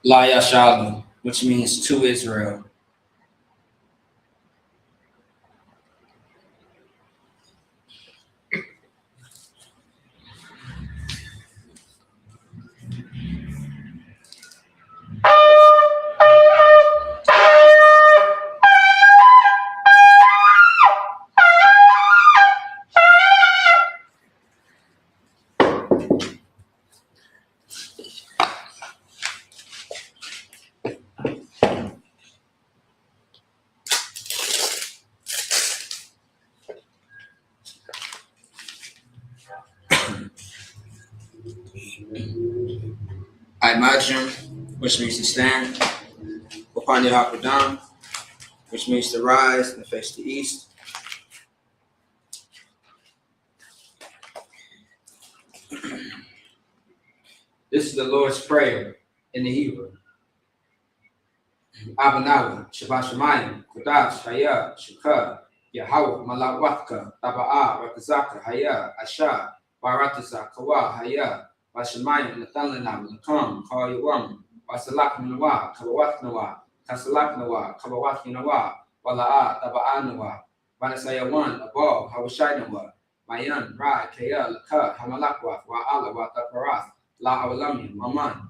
La Yashalu, which means to Israel. Imagine, which means to stand. Upon the Hakadam, which means to rise and face the east. This is the Lord's Prayer in the Hebrew. Abanawa, Shabbat Shemayim, Kodash, Haya, Shukah, Yahweh, Malawatka, Taba'a, Rakazaka, Haya, Asha, Baratasa, Kawa, Haya, Bashemayim, Nathalanam, Lakam, Kawayawam, Basalak Nawa, Kawawat Nawa, Kasalak Nawa, Kawawat Nawa, Wala'a, Taba'a Nawa, Banasayawan, Abal, Hawashai Nawa, Mayan, Ra, Kaya, Laka, Hamalakwa, Wa'ala, Wataparath, La Awalamim, Maman.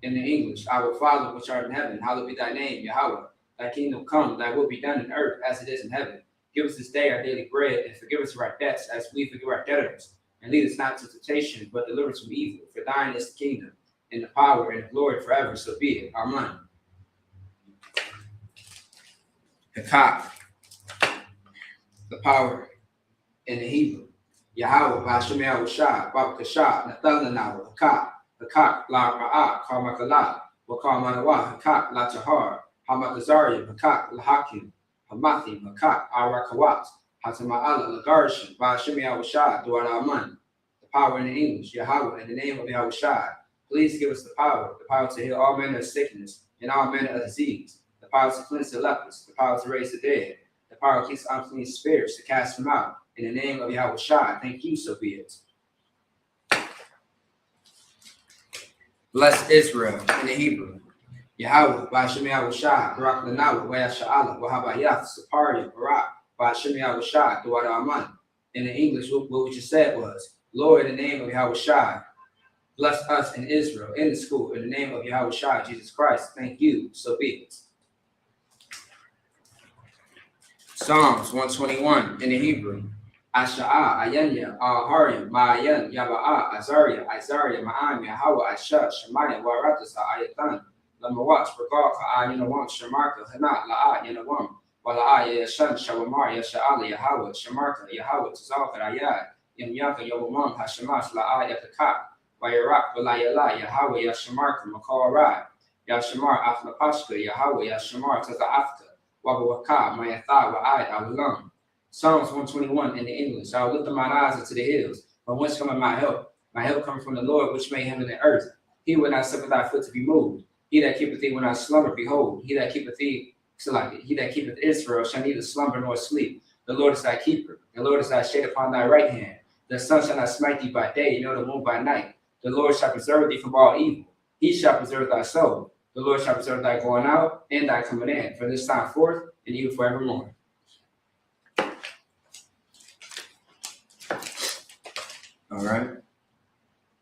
In the English, our Father which art in heaven, hallowed be thy name, Yahweh. Thy kingdom come, thy will be done in earth as it is in heaven. Give us this day our daily bread, and forgive us our debts as we forgive our debtors. And lead us not into temptation, but deliver us from evil. For thine is the kingdom, and the power, and the glory forever. So be it. Amen. Hakak, the power in the Hebrew. Yahweh, Bashemi Awashah, Babakashah, Nathalanawa, Hakak. Hakak la Ra'ah, Karmakala, Wakamanawa, Hakak la Tahar, Hamakazari, Hakak la Hakim, Hamathim, Hakak Arakawat, Hatama'ala, Lagarshan, Bashimi Awashad, Duaraman, the power in the English, Yahweh, in the name of Yahushua. Please give us the power to heal all manner of sickness and all manner of disease, the power to cleanse the lepers, the power to raise the dead, the power to cleanse unclean spirits, to cast them out. In the name of Yahushua, thank you, so be it. Bless Israel in the Hebrew. Yahweh, Bashemi Awashah, Barak Lanawa, Wayasha'ala, Wahabayath, Saparia, Barak, Bashemi Awashah, Duwada Aman. In the English, what we just said was, Lord, in the name of Yahushua, bless us in Israel, in the school, in the name of Yahushua, Jesus Christ. Thank you, so be it. Psalms 121 in the Hebrew. Asha'a, Ayanya, Aharim, Ma'ayan, Yaba'a, Azaria, Ma'am, Yahweh, Asha, Shemaya, Waratasa, Ayatan, Lamawat, Rakaka, Ayanawam, Shamarka, Hanat, La'a, Yanawam, Wala'a, Yashan, Shawamar, Yasha'ala, Yahweh, Shamarka, Yahweh, Tazalka, Ayad, Yamyaka, Yawamam, Hashamash, La'a, Yakaka, Wayarak, Walayala, Yahweh, Yashamarka, Makawara, Yashamar, Afnapashka, Yahweh, Yashamar, Taza'afka, Wabawaka, Mayatha, Wa'ad, Awalam. Psalms 121 in the English. I will lift up mine eyes into the hills, from whence cometh my help? My help cometh from the Lord, which made heaven and earth. He will not suffer thy foot to be moved. He that keepeth thee will not slumber. Behold, he that keepeth thee, he that keepeth Israel shall neither slumber nor sleep. The Lord is thy keeper. The Lord is thy shade upon thy right hand. The sun shall not smite thee by day, nor the moon by night. The Lord shall preserve thee from all evil. He shall preserve thy soul. The Lord shall preserve thy going out and thy coming in, from this time forth and even forevermore. All right.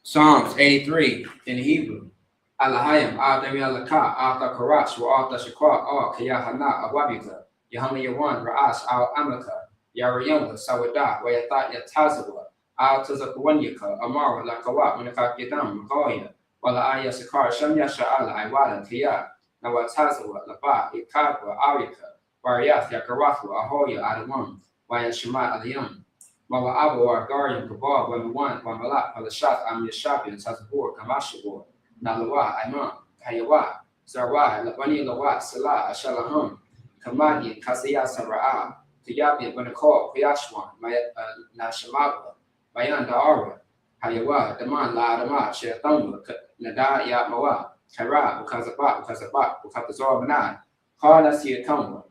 Psalms 83 in Hebrew. Alahayim, Adami Alaka, Alta Karach, Alta Shakwa, Al Kayahana, Awabika, Yahama Yawan, Ra'as, Al Amaka, Yarayama, Sawada, Wayathat Yatazawa, Al Tazakawanyaka, Amara, Lakawat, Manaka Yadam, Makoya, Wala Aya Sakar, Shamya Sha'ala, Iwala, Kaya, Nawatazawa, Laba, Ikadwa, Arika, Variath, Yakarafu, Ahoya, Adamam, Wayashima, Aliyam. Mama Abu Argarian Kabal, Wamawan, Wamalat, Palashat, Am Yashabi, and Tazabur, Kamashabur, Nalawa, Imam, Hayawa, Zarwa, Labani Lawat, Salah, Ashalahum, Kamadi, Kasaya Sara'a, Kayabi, Banakor, Kayashwan, Nashamaba, Bayan Da'ara, Hayawa, Daman, La Adama, Shetamba, Nada Yamawa, Kara, Ukazabat, Ukazor Manad, Kala Siakamwa,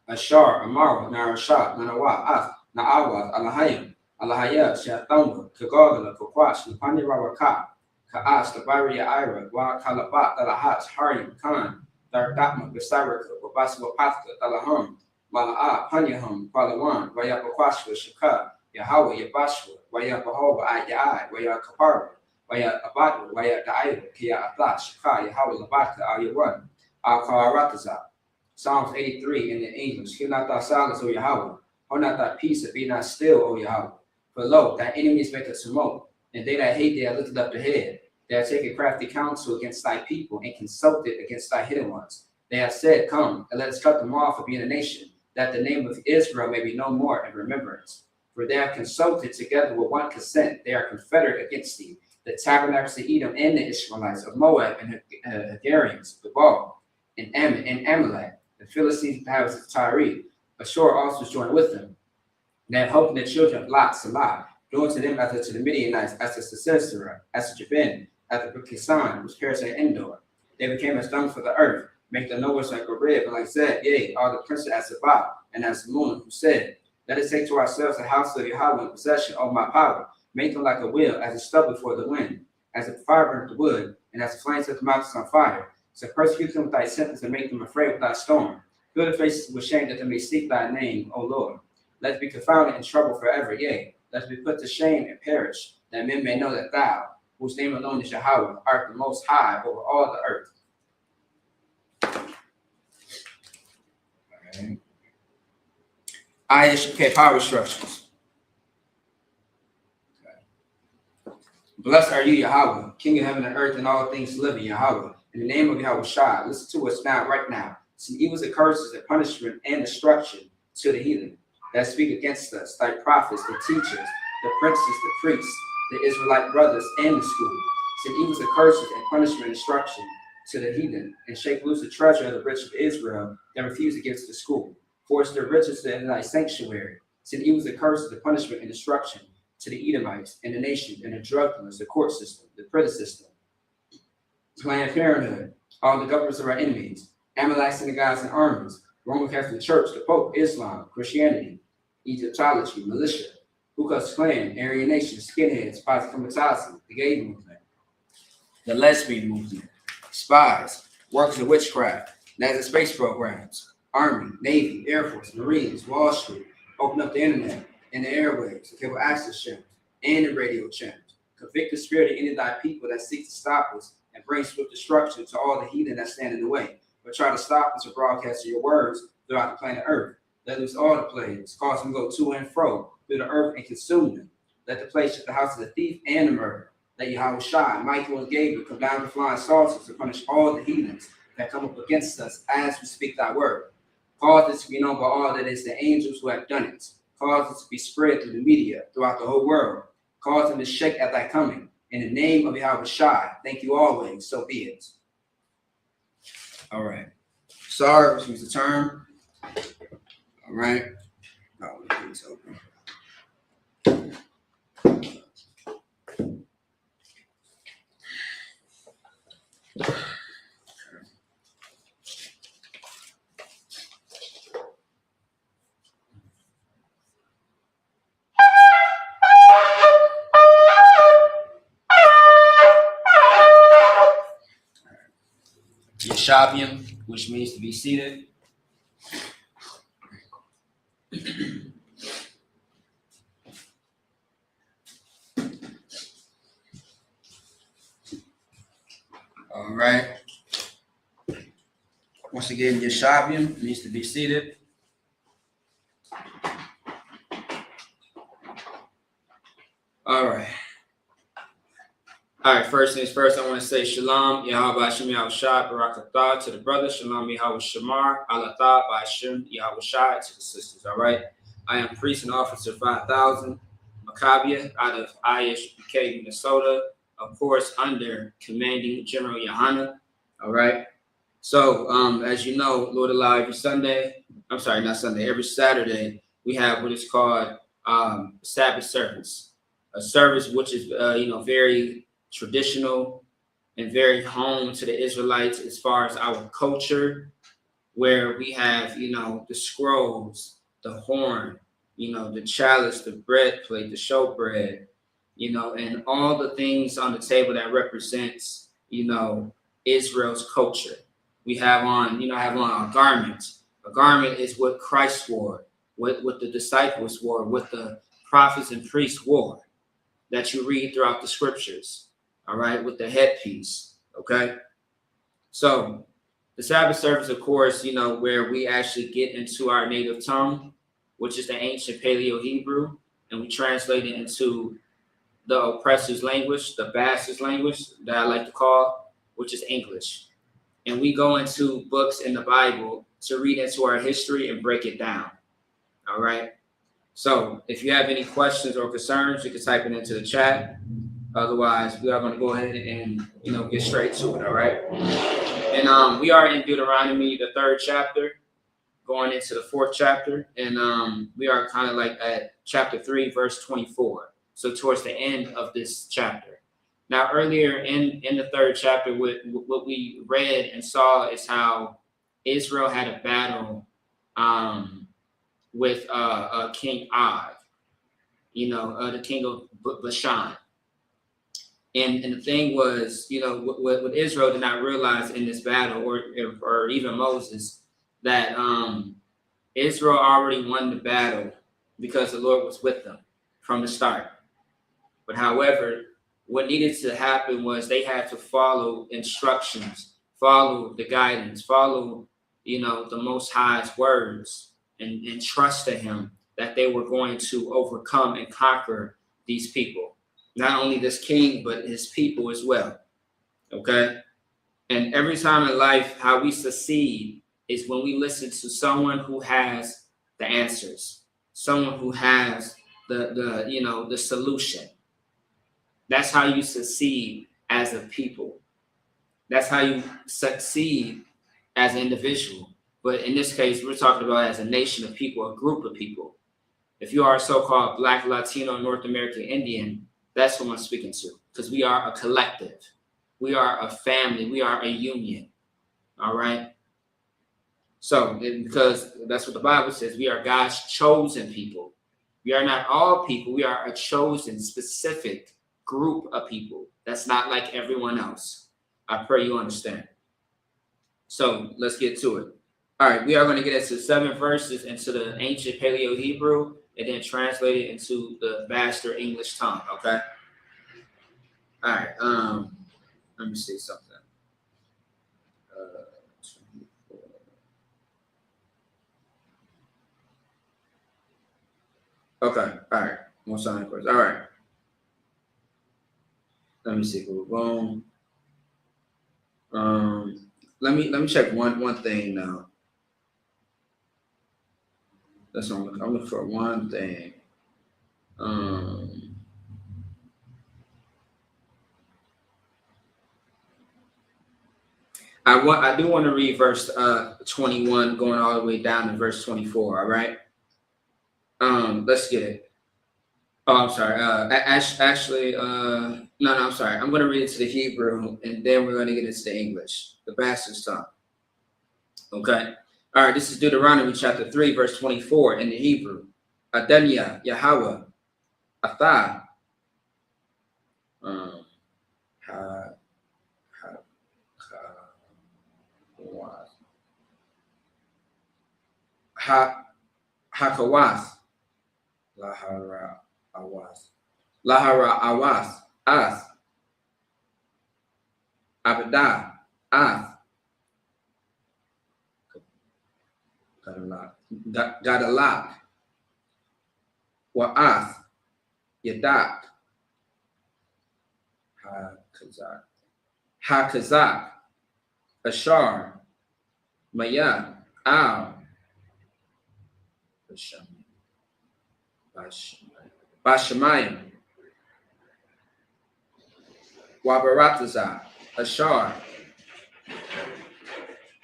Ashar, Amara, Narashat, Nanawa, Af. Na'awad, Alahayim, Alahaya, Shatamba, Kagogala, Kakwash, Napani Rawaka, Ka'as, the Baria Ira, Wa Kalabat, Dalahats, Harim, Khan, Dargatma, Besaraka, Wabaswa Patka, Dalahum, Mala'a, Panyahum, Palawan, Wayapakwashwa, Shaka, Yahweh, Yabashwa, Wayapahova, Ayai, Wayakapara, Waya Abadu, Waya Daira, Kia Atla, Shaka, Yahweh, Labaka, Ayawan, Al-Kawarataza. Psalms 83 in the English, hear not thy silence, O Yahweh, hold not thy peace, and be not still, O Yahweh. For lo, thy enemies make a tumult, and they that hate thee are lifted up the head. They have taken crafty counsel against thy people, and consulted against thy hidden ones. They have said, come, and let us cut them off of being a nation, that the name of Israel may be no more in remembrance. For they have consulted together with one consent, they are confederate against thee, the tabernacles of Edom and the Ishmaelites, of Moab and Hagarians, Gebal, and Ammon, and Amalek, the Philistines, the house of Tyre. Ashur also joined with them. They have hoped in the children of Lot, Salah, doing to them as to the Midianites, as to Sisera, as to Jabin, as to Kisan, which perished at Endor. They became as dung for the earth, make the nobles like Goreb, and like Zeb, yea, all the princes as Sabbath, and as Munah, who said, let us take to ourselves the house of Yahweh in possession, O my power, make them like a wheel, as a stubble before the wind, as a fire burnt the wood, and as the flames set the mountains on fire. So persecute them with thy sentence, and make them afraid with thy storm. Fill their faces with shame, that they may seek thy name, O Lord. Let us be confounded in trouble forever, yea, let us be put to shame and perish, that men may know that thou, whose name alone is Yahweh, art the most high over all the earth. Okay, power instructions. Okay. Blessed are you, Yahweh, King of heaven and earth and all things living, Yahweh. In the name of Yahweh Shai, listen to us now, right now. Some evils and curses and punishment and destruction to the heathen that speak against us, thy prophets, the teachers, the princes, the priests, the Israelite brothers, and the school. Send evils and curses and punishment and destruction to the heathen, and shake loose the treasure of the rich of Israel that refuse to give to the school. Force their riches in thy sanctuary. Send evils and curses and punishment and destruction to the Edomites and the nation and the drug dealers, the court system, the prison system, Planned Parenthood, all the governments of our enemies, Amalekites and the gods and armies, Roman Catholic Church, the Pope, Islam, Christianity, Egyptology, militia, Ku Klux Klan, Aryan Nation, skinheads, posse comitatus, the gay movement, the lesbian movement, spies, workers of witchcraft, NASA space programs, Army, Navy, Air Force, Marines, Wall Street, open up the internet and the airwaves, the cable access channels, and the radio channels. Convict the spirit of any of thy people that seek to stop us and bring swift destruction to all the heathen that stand in the way, but try to stop us or broadcast your words throughout the planet Earth. Let loose all the plagues, cause them to go to and fro through the earth and consume them. Let the place shut the house of the thief and the murderer. Let Yahweh Shai, Michael, and Gabriel come down with flying saucers to punish all the heathens that come up against us as we speak thy word. Cause this to be known by all that is the angels who have done it. Cause it to be spread through the media throughout the whole world. Cause them to shake at thy coming. In the name of Yahweh Shai, thank you always, so be it. All right. Sorry, which means the term. All right. Oh, please open. Yeshavium, which means to be seated. All right. Once again, Yeshavium means to be seated. All right. All right, first things first, I want to say Shalom, Yahweh Hashem Yahweh Shai, Barakatah to the brothers, Shalom Yahweh Shamar, Alatah, Hashem Yahweh Shai to the sisters, all right? I am priest and officer 5000, Maccabia, out of ISBK, Minnesota, of course, under commanding General Yohana, all right? So, as you know, Lord allow every every Saturday, we have what is called Sabbath service, a service which is, very traditional and very home to the Israelites as far as our culture, where we have, the scrolls, the horn, the chalice, the bread plate, the showbread, and all the things on the table that represents, Israel's culture. We have on, have on a garment. A garment is what Christ wore, what the disciples wore, what the prophets and priests wore, that you read throughout the scriptures, all right, with the headpiece, okay? So the Sabbath service, of course, where we actually get into our native tongue, which is the ancient Paleo-Hebrew, and we translate it into the oppressor's language, the bastard's language that I like to call, which is English. And we go into books in the Bible to read into our history and break it down, all right? So if you have any questions or concerns, you can type it into the chat. Otherwise, we are going to go ahead and, get straight to it, all right? And we are in Deuteronomy, the 3rd chapter, going into the 4th chapter. And we are kind of like at chapter 3, verse 24. So towards the end of this chapter. Now, earlier in the 3rd chapter, what we read and saw is how Israel had a battle with King Og, the king of Bashan. And the thing was, what Israel did not realize in this battle, or even Moses, that Israel already won the battle because the Lord was with them from the start. But however, what needed to happen was they had to follow instructions, follow the guidance, follow, the Most High's words, and trust in Him that they were going to overcome and conquer these people. Not only this king, but his people as well. Okay? And every time in life, how we succeed is when we listen to someone who has the answers, someone who has the solution. That's how you succeed as a people. That's how you succeed as an individual. But in this case, we're talking about as a nation of people, a group of people. If you are a so-called Black, Latino, North American Indian, that's who I'm speaking to, because we are a collective. We are a family. We are a union. All right? So, because that's what the Bible says, we are God's chosen people. We are not all people. We are a chosen, specific group of people that's not like everyone else. I pray you understand. So, let's get to it. All right, we are going to get into 7 verses into the ancient Paleo-Hebrew and then translate it into the bastard English tongue, okay? All right, let me see something. Okay, all right, more sign course. All right. Let me see. Boom. Let me check one thing now. That's what I'm looking for one thing. I do want to read verse 21 going all the way down to verse 24, all right? Let's get it. Oh, I'm sorry. Actually, no, I'm sorry. I'm going to read it to the Hebrew, and then we're going to get into the English, the bastard's tongue. Okay? All right, this is Deuteronomy chapter 3, verse 24 in the Hebrew. Adanya, Yahweh, Atha, Hakawas, Lahara Awas, As, Abadah, As, Gadalak, Wa'as, Yadak, Hakazak, Ashar, Maya, Al, Bashamayim, Wabaratazah, Ashar,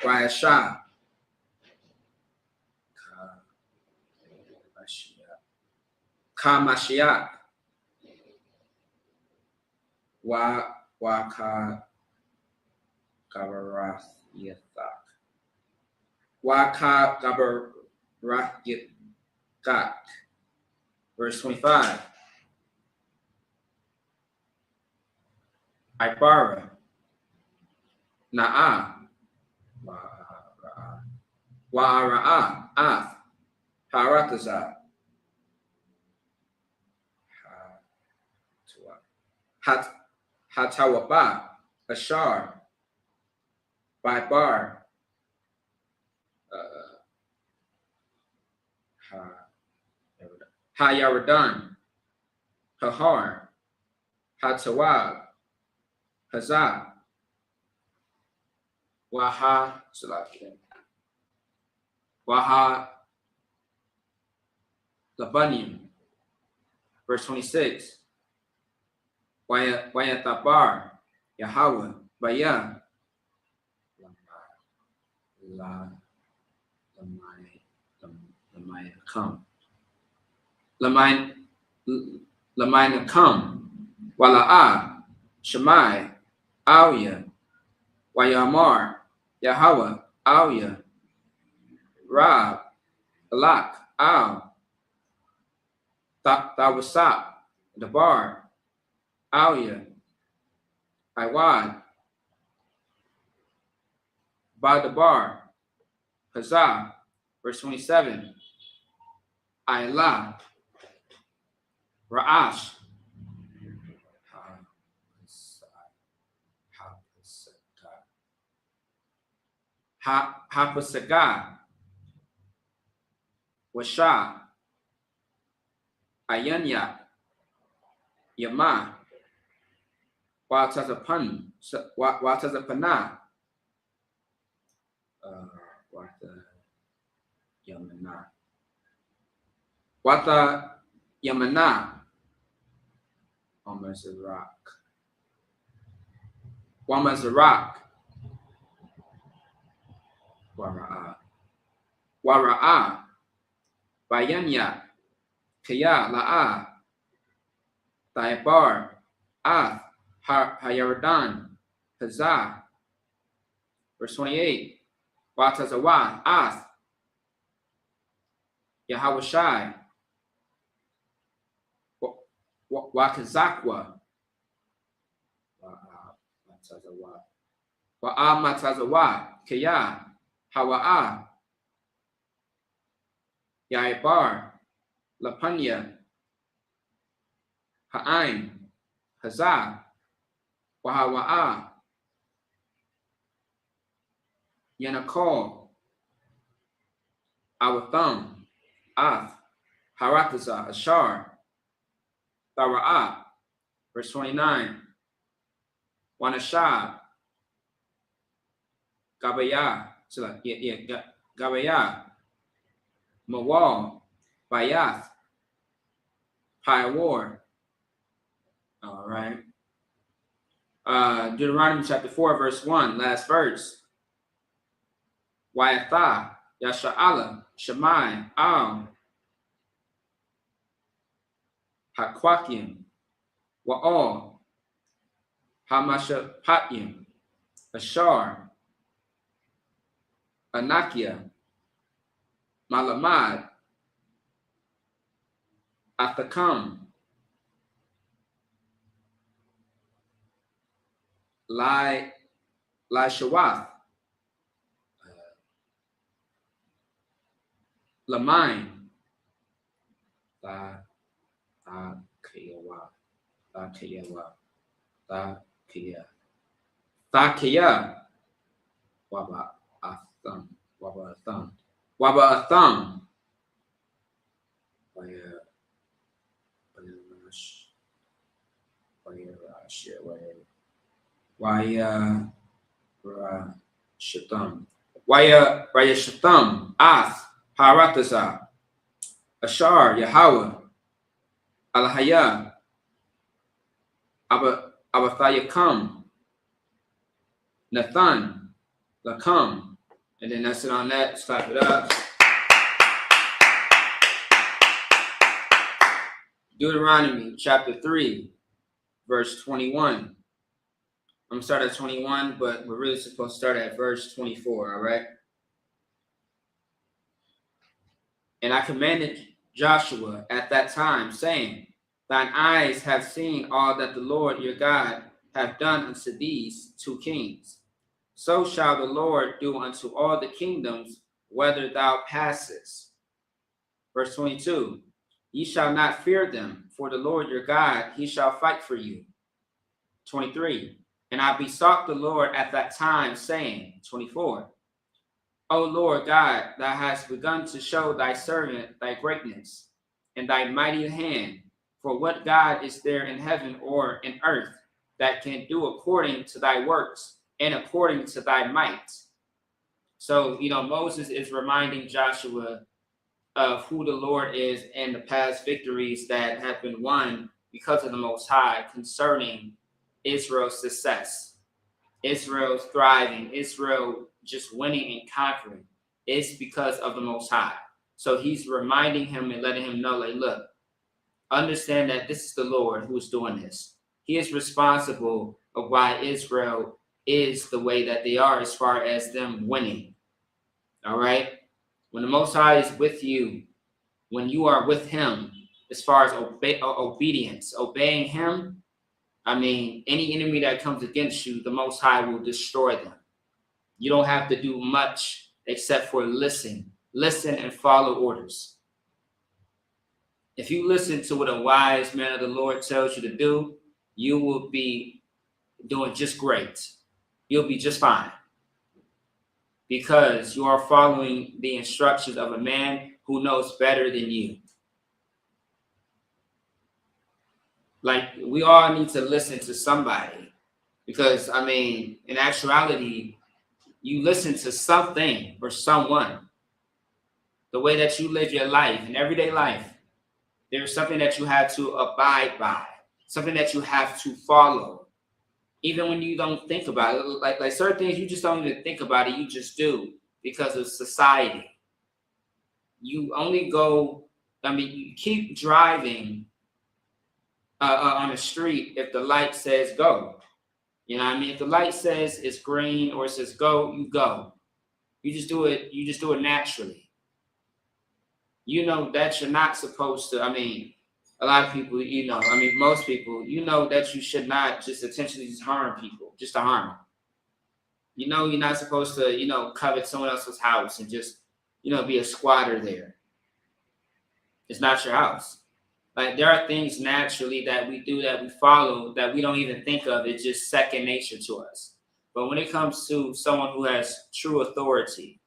Ryashah, Kamashiach, Waka Gabarath Yathak, Waka Gabarath Yathak. Verse 25. Ibara, Na'a, Wa'ara'a, Ath, Harataza, Hatawaba, Ashar, Bibar, Hayaradan, Hahar, Hatawab, Hazah, Waha, Waha, Labanim. Verse 26. Wayatabar, Yahweh, Baya, Lamai come. Lamai come. Wala'a, Shemai, Awya, Wayamar, Yahweh, Awya, Rab, Alak, Al, Tawasap, Dabar, Awya, Iwad, Badabar, Hazah, verse 27, Ayla, Ra'ash, Hapasagah, Washa, Ayanya, Yama, Watazapana, Wata Yamana, Wamazarak, Wara'a, Bayanya, Kaya La'a, Taibar, Ath, Hayardan, Hazah. Verse 28. Watazawa, Ath, Yahawashai, Wakazakwa, Wa'amatazawa, Kaya, Hawa'a, Yaibar, Lapanya, Ha'aim, Hazah, Wahawa'a, Yanakol, Awatham, Ath, Harataza, Ashar, Tara'a. Verse 29. Wanashab, Gabaya, Gabaya, Mawal, Bayath, Piawar. All right. Deuteronomy chapter 4, verse 1, last verse. Wayatha, Yasha'ala, Shemai, Al, Hakwakim, Wa'al, Hamashapatim, Ashar, Anakia, Malamad, Athakam, Lai Shawath, Lamain, Thakia, Waba Atham, Waba Atham, Waya Shatam, Ath, Harataza, Ashar, Yahweh, Alhaya, Abathayakam, Nathan, Lakam. And then that's it on that. Let's clap it up. Deuteronomy chapter 3, verse 21. I'm starting at 21, but we're really supposed to start at verse 24, all right? And I commanded Joshua at that time, saying, Thine eyes have seen all that the Lord your God have done unto these 2 kings, so shall the Lord do unto all the kingdoms whither thou passest. Verse 22, ye shall not fear them, for the Lord your God, he shall fight for you. 23, and I besought the Lord at that time, saying, 24, O Lord God, thou hast begun to show thy servant thy greatness and thy mighty hand. For what God is there in heaven or in earth that can do according to thy works and according to thy might? So, Moses is reminding Joshua of who the Lord is and the past victories that have been won because of the Most High concerning Israel's success, Israel's thriving, Israel just winning and conquering. It's because of the Most High. So he's reminding him and letting him know, like, look, understand that this is the Lord who is doing this. He is responsible of why Israel is the way that they are as far as them winning. All right? When the Most High is with you, when you are with him, as far as obedience, obeying him, any enemy that comes against you, the Most High will destroy them. You don't have to do much except for listen and follow orders. If you listen to what a wise man of the Lord tells you to do, you will be doing just great. You'll be just fine, because you are following the instructions of a man who knows better than you. Like, we all need to listen to somebody, because, in actuality, you listen to something or someone. The way that you live your life, in everyday life, there's something that you have to abide by, something that you have to follow. Even when you don't think about it, like certain things, you just don't even think about it, you just do because of society. You only go, you keep driving on the street if the light says go. If the light says it's green or it says go, you go. You just do it naturally. That you're not supposed to, a lot of people, most people, that you should not just intentionally just harm people, just to harm them. You're not supposed to, covet someone else's house and just, be a squatter there. It's not your house. Like, there are things naturally that we do, that we follow, that we don't even think of. It's just second nature to us. But when it comes to someone who has true authority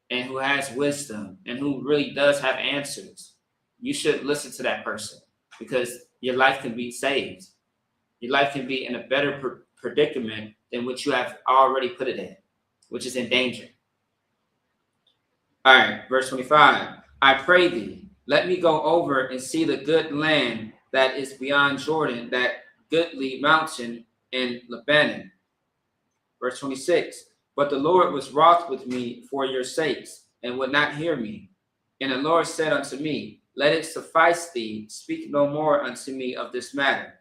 and who has wisdom and who really does have answers, you should listen to that person, because your life can be saved. Your life can be in a better predicament than what you have already put it in, which is in danger. All right, verse 25. I pray thee, let me go over and see the good land that is beyond Jordan, that goodly mountain in Lebanon. Verse 26. But the Lord was wroth with me for your sakes, and would not hear me. And the Lord said unto me, let it suffice thee, speak no more unto me of this matter.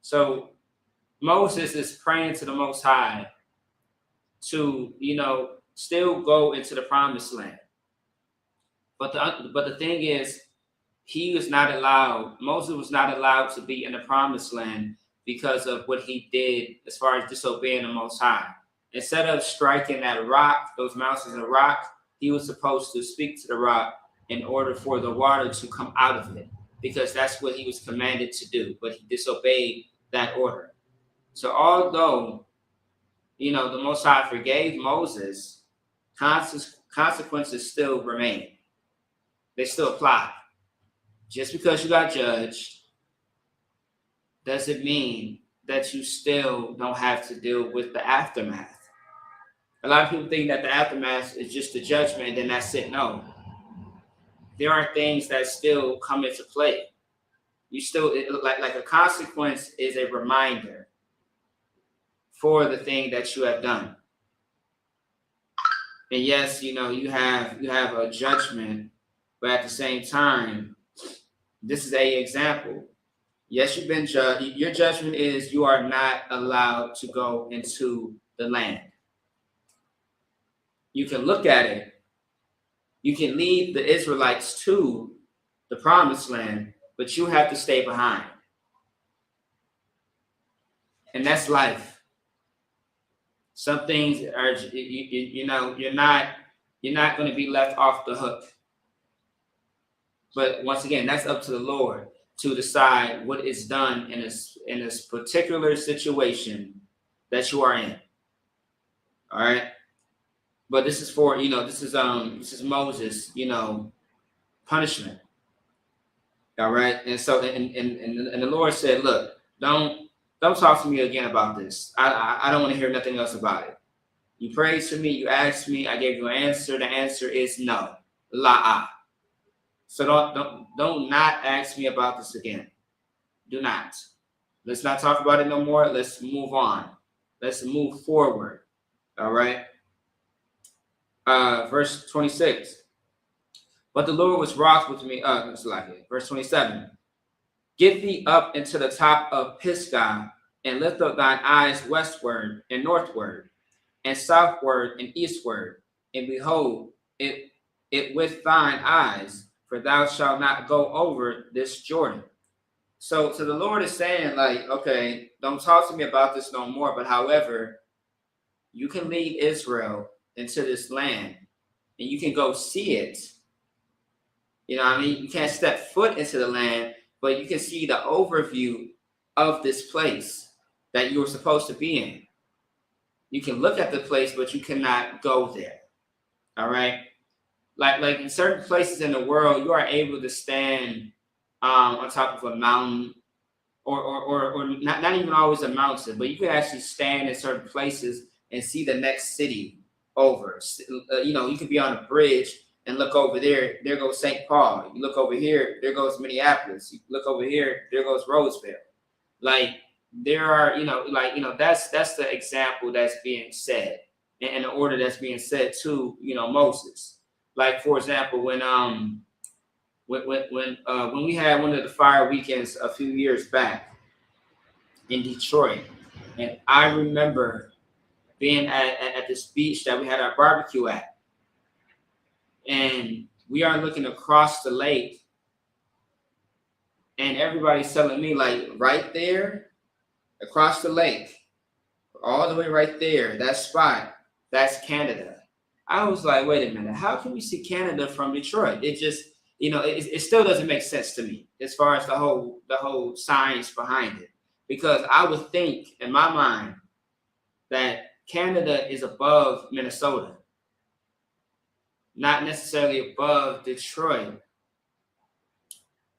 So Moses is praying to the Most High to, still go into the promised land. But the thing is, Moses was not allowed to be in the promised land because of what he did as far as disobeying the Most High. Instead of striking that rock, those mountains of rock, he was supposed to speak to the rock in order for the water to come out of it, because that's what he was commanded to do, but he disobeyed that order. So although, the Most High forgave Moses, consequences still remain. They still apply. Just because you got judged doesn't mean that you still don't have to deal with the aftermath. A lot of people think that the aftermath is just the judgment and then that's it. No. There are things that still come into play. You still, like a consequence is a reminder for the thing that you have done. And yes, you have a judgment, but at the same time, this is an example. Yes, you've been judged. Your judgment is you are not allowed to go into the land. You can look at it. You can lead the Israelites to the promised land, but you have to stay behind. And that's life. Some things are, you're not going to be left off the hook. But once again, that's up to the Lord to decide what is done in this particular situation that you are in. All right. But this is for, this is Moses, punishment. All right. And so and the Lord said, look, don't talk to me again about this. I don't want to hear nothing else about it. You prayed to me, you asked me, I gave you an answer. The answer is no. La'ah. So don't not ask me about this again. Do not. Let's not talk about it no more. Let's move on. Let's move forward. All right. Verse 26. But the Lord was wroth with me. Verse 27. Get thee up into the top of Pisgah, and lift up thine eyes westward and northward, and southward and eastward, and behold it with thine eyes, for thou shalt not go over this Jordan. So the Lord is saying, like, okay, don't talk to me about this no more. But however, you can lead Israel into this land, and you can go see it. You know what I mean? You can't step foot into the land, but you can see the overview of this place that you were supposed to be in. You can look at the place, but you cannot go there. All right? Like in certain places in the world, you are able to stand on top of a mountain, or not even always a mountain, but you can actually stand in certain places and see the next city over. You could be on a bridge and look over there. There goes St. Paul. You look over here. There goes Minneapolis. You look over here. There goes Roseville. Like there are, that's the example that's being said, and the order that's being said to, Moses. Like for example, when we had one of the fire weekends a few years back in Detroit, and I remember being at this beach that we had our barbecue at, and we are looking across the lake, and everybody's telling me, like, right there across the lake, all the way right there, that spot, that's Canada. I was like, wait a minute, how can we see Canada from Detroit? It just, it still doesn't make sense to me as far as the whole science behind it. Because I would think in my mind that Canada is above Minnesota, not necessarily above Detroit.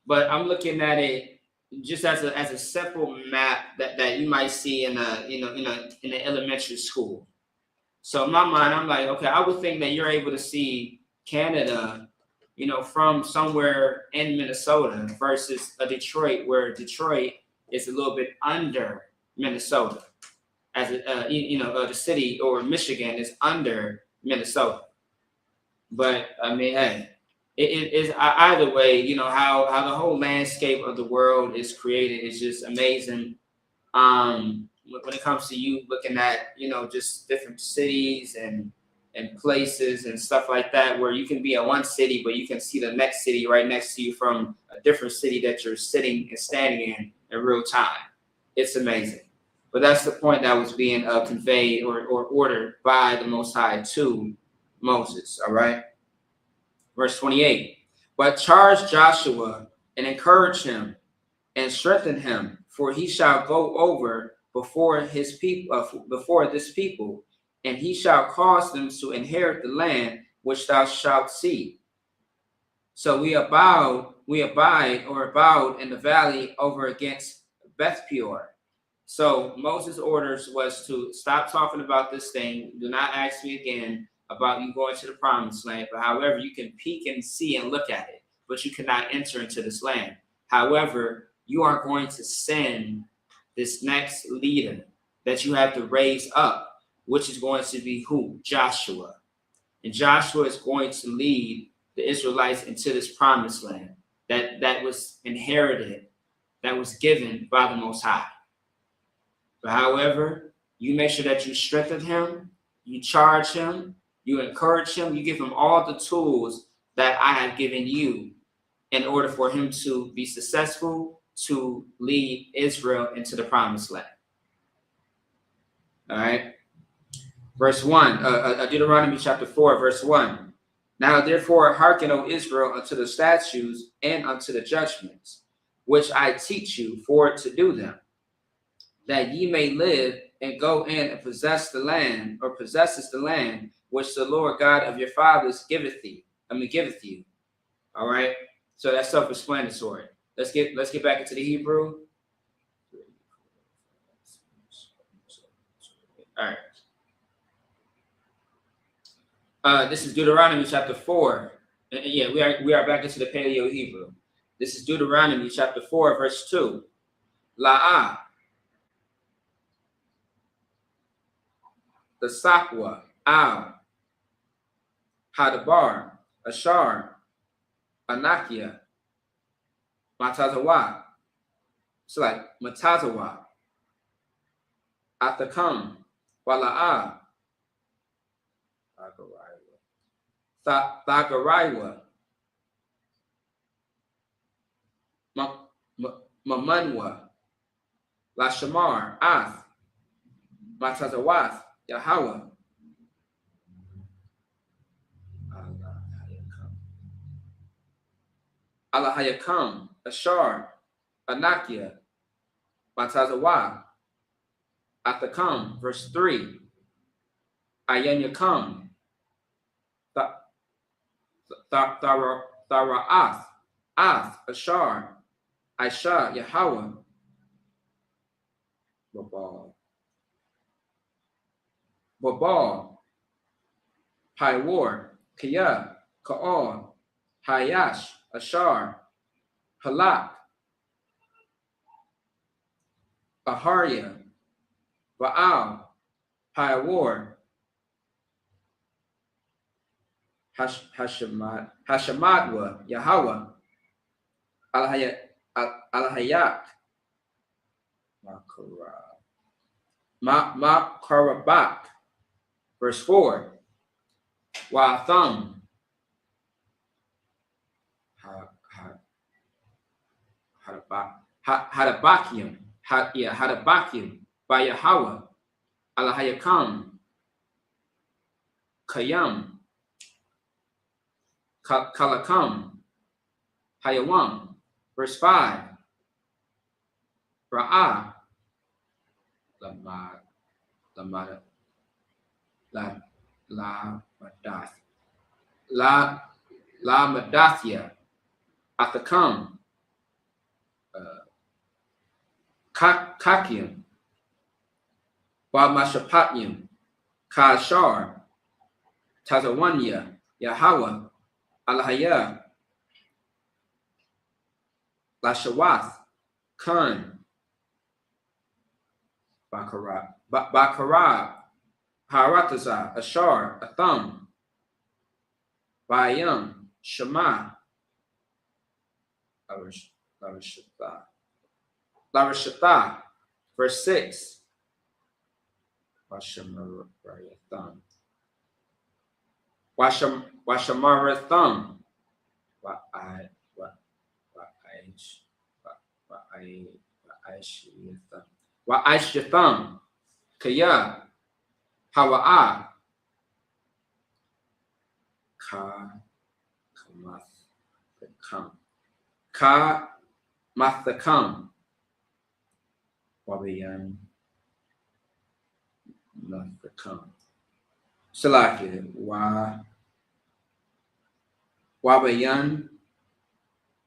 But I'm looking at it just as a simple map that you might see in an elementary school. So in my mind, I'm like, okay, I would think that you're able to see Canada, from somewhere in Minnesota versus a Detroit, where Detroit is a little bit under Minnesota, as the city, or Michigan is under Minnesota. But I mean, hey, it is either way. How the whole landscape of the world is created is just amazing. When it comes to you looking at, just different cities and places and stuff like that, where you can be in one city, but you can see the next city right next to you from a different city that you're sitting and standing in real time. It's amazing. But that's the point that was being conveyed or ordered by the Most High to Moses. All right. Verse 28. But charge Joshua and encourage him and strengthen him, for he shall go over before his people, before this people, and he shall cause them to inherit the land which thou shalt see. So we abide in the valley over against Beth Peor. So Moses' orders was to stop talking about this thing. Do not ask me again about you going to the promised land. But however, you can peek and see and look at it, but you cannot enter into this land. However, you are going to send this next leader that you have to raise up, which is going to be who? Joshua. And Joshua is going to lead the Israelites into this promised land that was inherited, that was given by the Most High. But however, you make sure that you strengthen him, you charge him, you encourage him, you give him all the tools that I have given you in order for him to be successful, to lead Israel into the promised land. All right. Verse 1, Deuteronomy chapter 4, verse 1. Now therefore hearken, O Israel, unto the statutes and unto the judgments, which I teach you for to do them, that ye may live and go in and possesses the land which the Lord God of your fathers giveth you. All right. So that's self-explanatory. Let's get back into the Hebrew. All right. This is Deuteronomy chapter 4. And yeah, we are back into the Paleo Hebrew. This is Deuteronomy chapter 4, verse 2. La'ah, the Sakwa, Al, Hadabar, Ashar, Anakia, Matazawa. It's like Matazawa, Athakam, Wala'ah, Thagaraiwa, Mamanwa, Lashamar, Ath, Matazawath, Yahweh. Alahayakam, Ashar, Anakia, Matazawa, Athakam, verse 3. Ayanyakam, Thara'ath, Ath, Ashar, Aisha, Yahweh, Babal, Hiwar, Kiyah, Ka'al, Hayash, Ashar, Halak, Aharia, Baal, Hiwar, Hashamadwa, Yahweh, Alahayak, Makarabak, verse 4. Wa'atham, Hadabakim, Hadabakim, by Yahweh, Alahayakam, Kayam, Kalakam, Hayawam, verse 5. Ra'ah, La Madathia, Athakam, Kakium, Ba Mashapatnium, Kashar, Tazawanya, Yahweh, Alahaya, Lashawath, Khan, Bakara, Harataza, Ashar, Atham, Bayam, Shema, Larashata, verse 6. Washamaratham, Wa'aishatham, Kaya, Hawa'ah, Ka Mathakam, Wabayan, Mathakam, Salaki, Wabayan,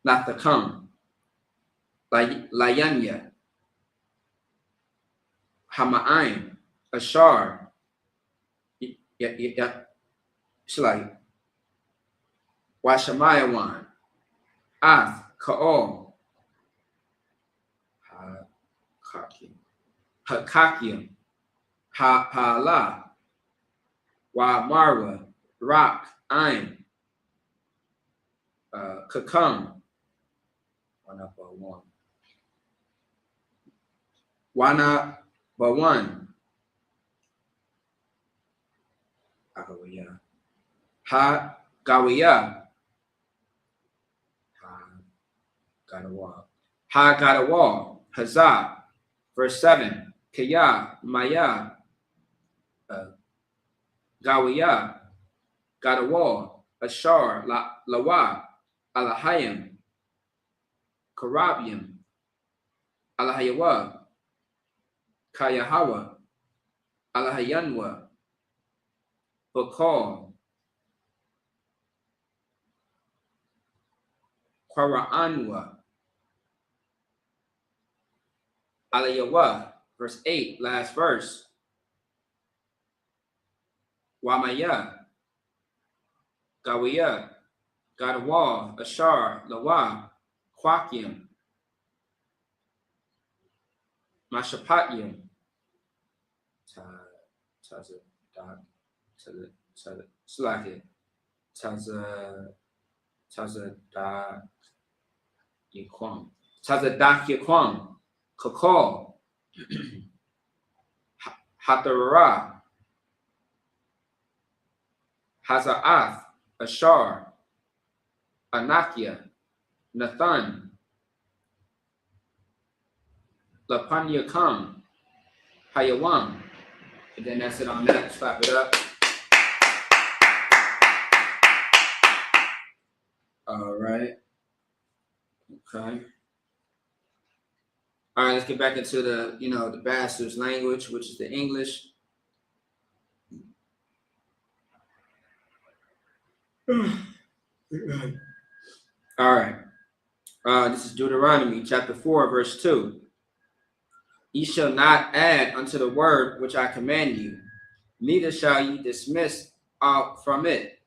Nathakam, Layanya, Hama'aim, Ashar, Shalai, Washamayawan, Ath, Ka'ol, Hakakim, Ha'ala, Wa Rock, Ain, Kakam, Wana Bawan, Ha Gawiya, Ha Gadawa, Hazah, verse 7. Kaya, Maya, Gawiyah, Gadawal, Ashar, Lawa, Alahayim, Karabiim, Alahayawa, Kayahawa, Alahayanwa, Bakal, Quaraanwa, Alayawa, verse 8, last verse. Wamaya, Gawiyah, Gadawa, Ashar, Lawa, Kwakim, Mashapatyam, Slaki, Taza Yaquam, Tazadak Yaquam, Kakal, Hatarah, Hazaath, Ashar, Anakia, Nathan, Lapanyakam, Hayawam. And then that's it on that. Slap it up. All right. Okay. All right, let's get back into the, the bastard's language, which is the English. All right. This is Deuteronomy chapter 4, verse 2. Ye shall not add unto the word which I command you, neither shall ye dismiss out from it,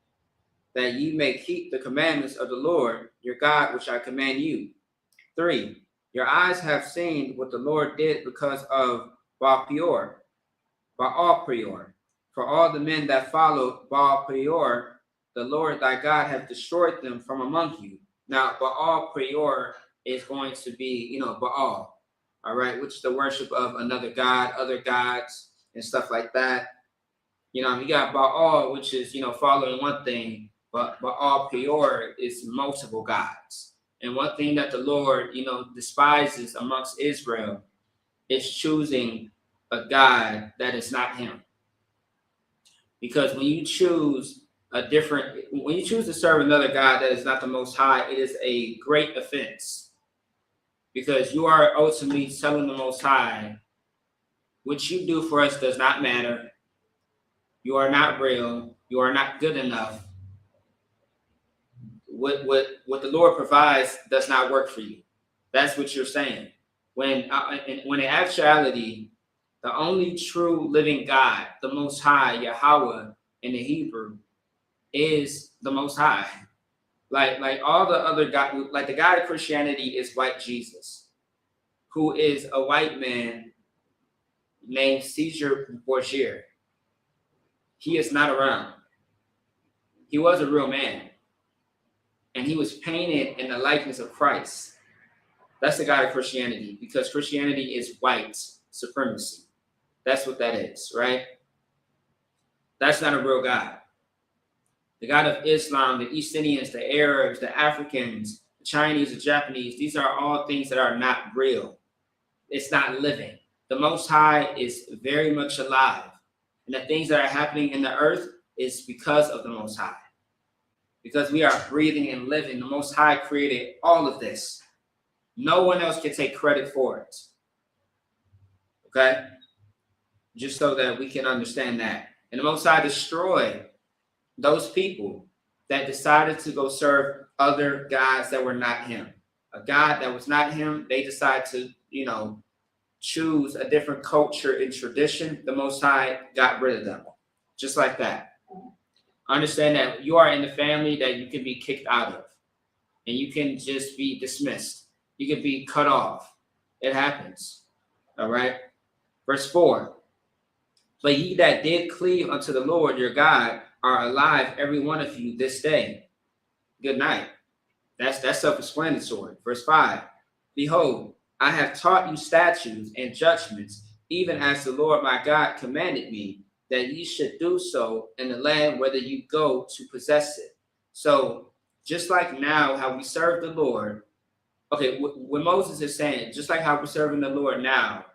that ye may keep the commandments of the Lord your God, which I command you. 3. Your eyes have seen what the Lord did because of Baal Peor. For all the men that followed Baal Peor, the Lord thy God hath destroyed them from among you. Now, Baal Peor is going to be, Baal, all right, which is the worship of another god, other gods, and stuff like that. You got Baal, which is, following one thing, but Baal Peor is multiple gods. And one thing that the Lord, despises amongst Israel is choosing a God that is not him. Because when you choose to serve another God that is not the Most High, it is a great offense. Because you are ultimately telling the Most High, what you do for us does not matter. You are not real. You are not good enough. What the Lord provides does not work for you. That's what you're saying. When in actuality, the only true living God, the Most High, Yahweh in the Hebrew, is the Most High. Like all the other God, like the God of Christianity is white Jesus, who is a white man named Caesar Borgia. He is not around. He was a real man. And he was painted in the likeness of Christ. That's the God of Christianity, because Christianity is white supremacy. That's what that is, right? That's not a real God. The God of Islam, the East Indians, the Arabs, the Africans, the Chinese, the Japanese, these are all things that are not real. It's not living. The Most High is very much alive. And the things that are happening in the earth is because of the Most High. Because we are breathing and living. The Most High created all of this. No one else can take credit for it. Okay? Just so that we can understand that. And the Most High destroyed those people that decided to go serve other gods that were not him. A God that was not him, they decided to, choose a different culture and tradition. The Most High got rid of them. Just like that. Understand that you are in the family that you can be kicked out of. And you can just be dismissed. You can be cut off. It happens. All right? Verse 4. But ye that did cleave unto the Lord your God are alive, every one of you, this day. Good night. That's self-explanatory. Verse 5. Behold, I have taught you statutes and judgments, even as the Lord my God commanded me, that ye should do so in the land whither you go to possess it. So, just like now, how we serve the Lord, okay, what Moses is saying, just like how we're serving the Lord now,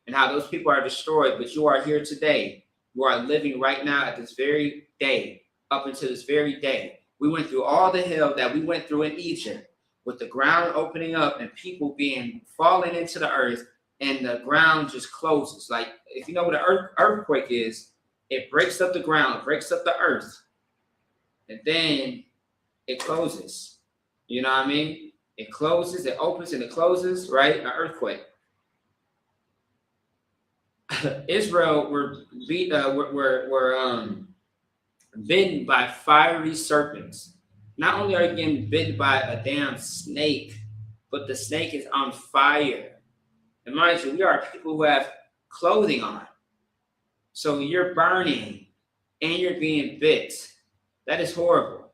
and how those people are destroyed, but you are here today. who are living right now at this very day, up until this very day. We went through all the hell that we went through in Egypt, with the ground opening up and people being falling into the earth, and the ground just closes. Like, if you know what an earthquake is, it breaks up the ground, breaks up the earth, and then it closes. You know what I mean? It closes, it opens, and it closes, right? An earthquake. Israel were bitten by fiery serpents. Not only are you getting bitten by a damn snake, but the snake is on fire. And mind you, we are people who have clothing on. So you're burning and you're being bit. That is horrible.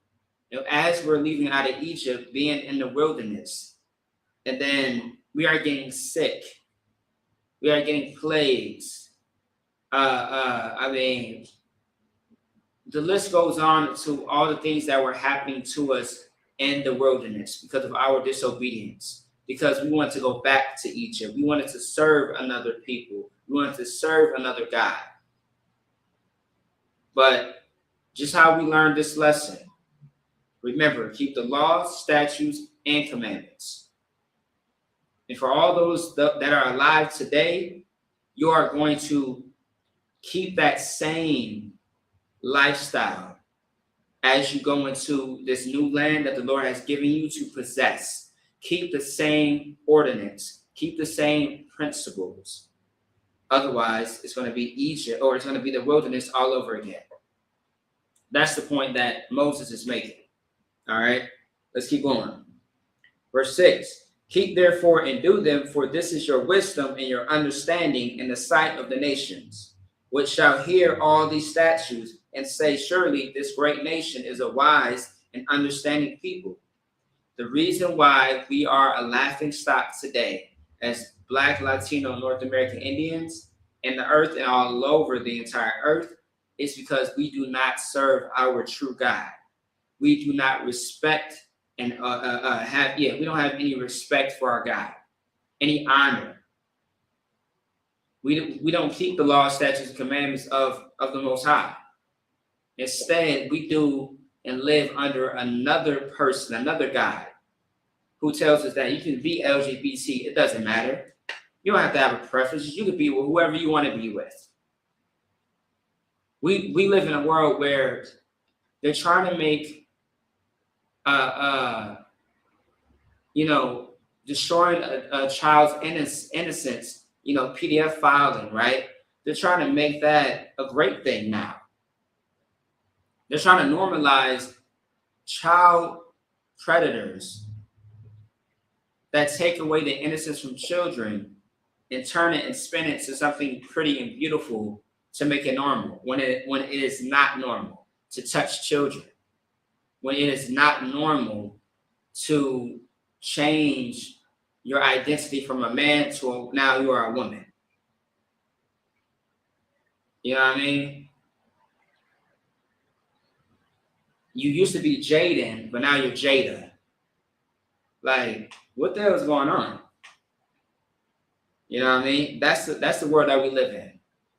You know, as we're leaving out of Egypt, being in the wilderness, and then we are getting sick. We are getting plagues. I mean, the list goes on to all the things that were happening to us in the wilderness because of our disobedience, because we wanted to go back to Egypt. We wanted to serve another people. We wanted to serve another God. But just how we learned this lesson, remember, keep the laws, statutes, and commandments. And for all those that are alive today, you are going to keep that same lifestyle as you go into this new land that the Lord has given you to possess. Keep the same ordinance, keep the same principles. Otherwise, it's going to be Egypt, or it's going to be the wilderness all over again. That's the point that Moses is making. All right, let's keep going. Verse 6. Keep therefore and do them, for this is your wisdom and your understanding in the sight of the nations, which shall hear all these statutes and say, surely this great nation is a wise and understanding people. The reason why we are a laughing stock today as Black, Latino, North American Indians in the earth and all over the entire earth is because we do not serve our true God. We do not respect and we don't have any respect for our God, any honor. We don't keep the law, statutes, and commandments of the Most High. Instead, we do and live under another person, another God, who tells us that you can be LGBT. It doesn't matter. You don't have to have a preference. You can be with whoever you want to be with. We live in a world where they're trying to make destroying a child's innocence, PDF filing, right? They're trying to make that a great thing now. They're trying to normalize child predators that take away the innocence from children and turn it and spin it to something pretty and beautiful to make it normal, when it is not normal to touch children, when it is not normal to change your identity from a man to now you are a woman. You know what I mean? You used to be Jaden, but now you're Jada. Like, what the hell is going on? You know what I mean? That's the world that we live in.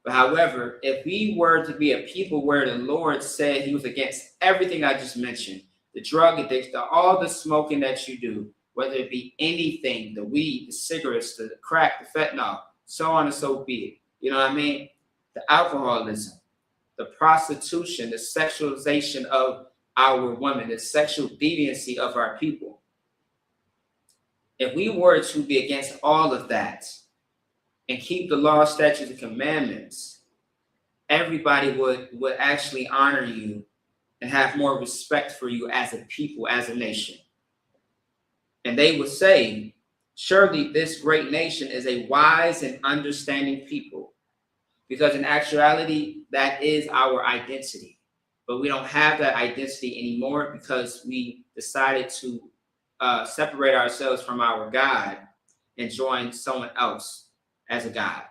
But however, if we were to be a people where the Lord said he was against everything I just mentioned, the drug addiction, all the smoking that you do, whether it be anything, the weed, the cigarettes, the crack, the fentanyl, so on and so be it. You know what I mean? The alcoholism, the prostitution, the sexualization of our women, the sexual deviancy of our people. If we were to be against all of that and keep the law, statutes, and commandments, everybody would actually honor you and have more respect for you as a people, as a nation. And they would say, surely this great nation is a wise and understanding people. Because in actuality, that is our identity. But we don't have that identity anymore because we decided to separate ourselves from our God and join someone else as a God.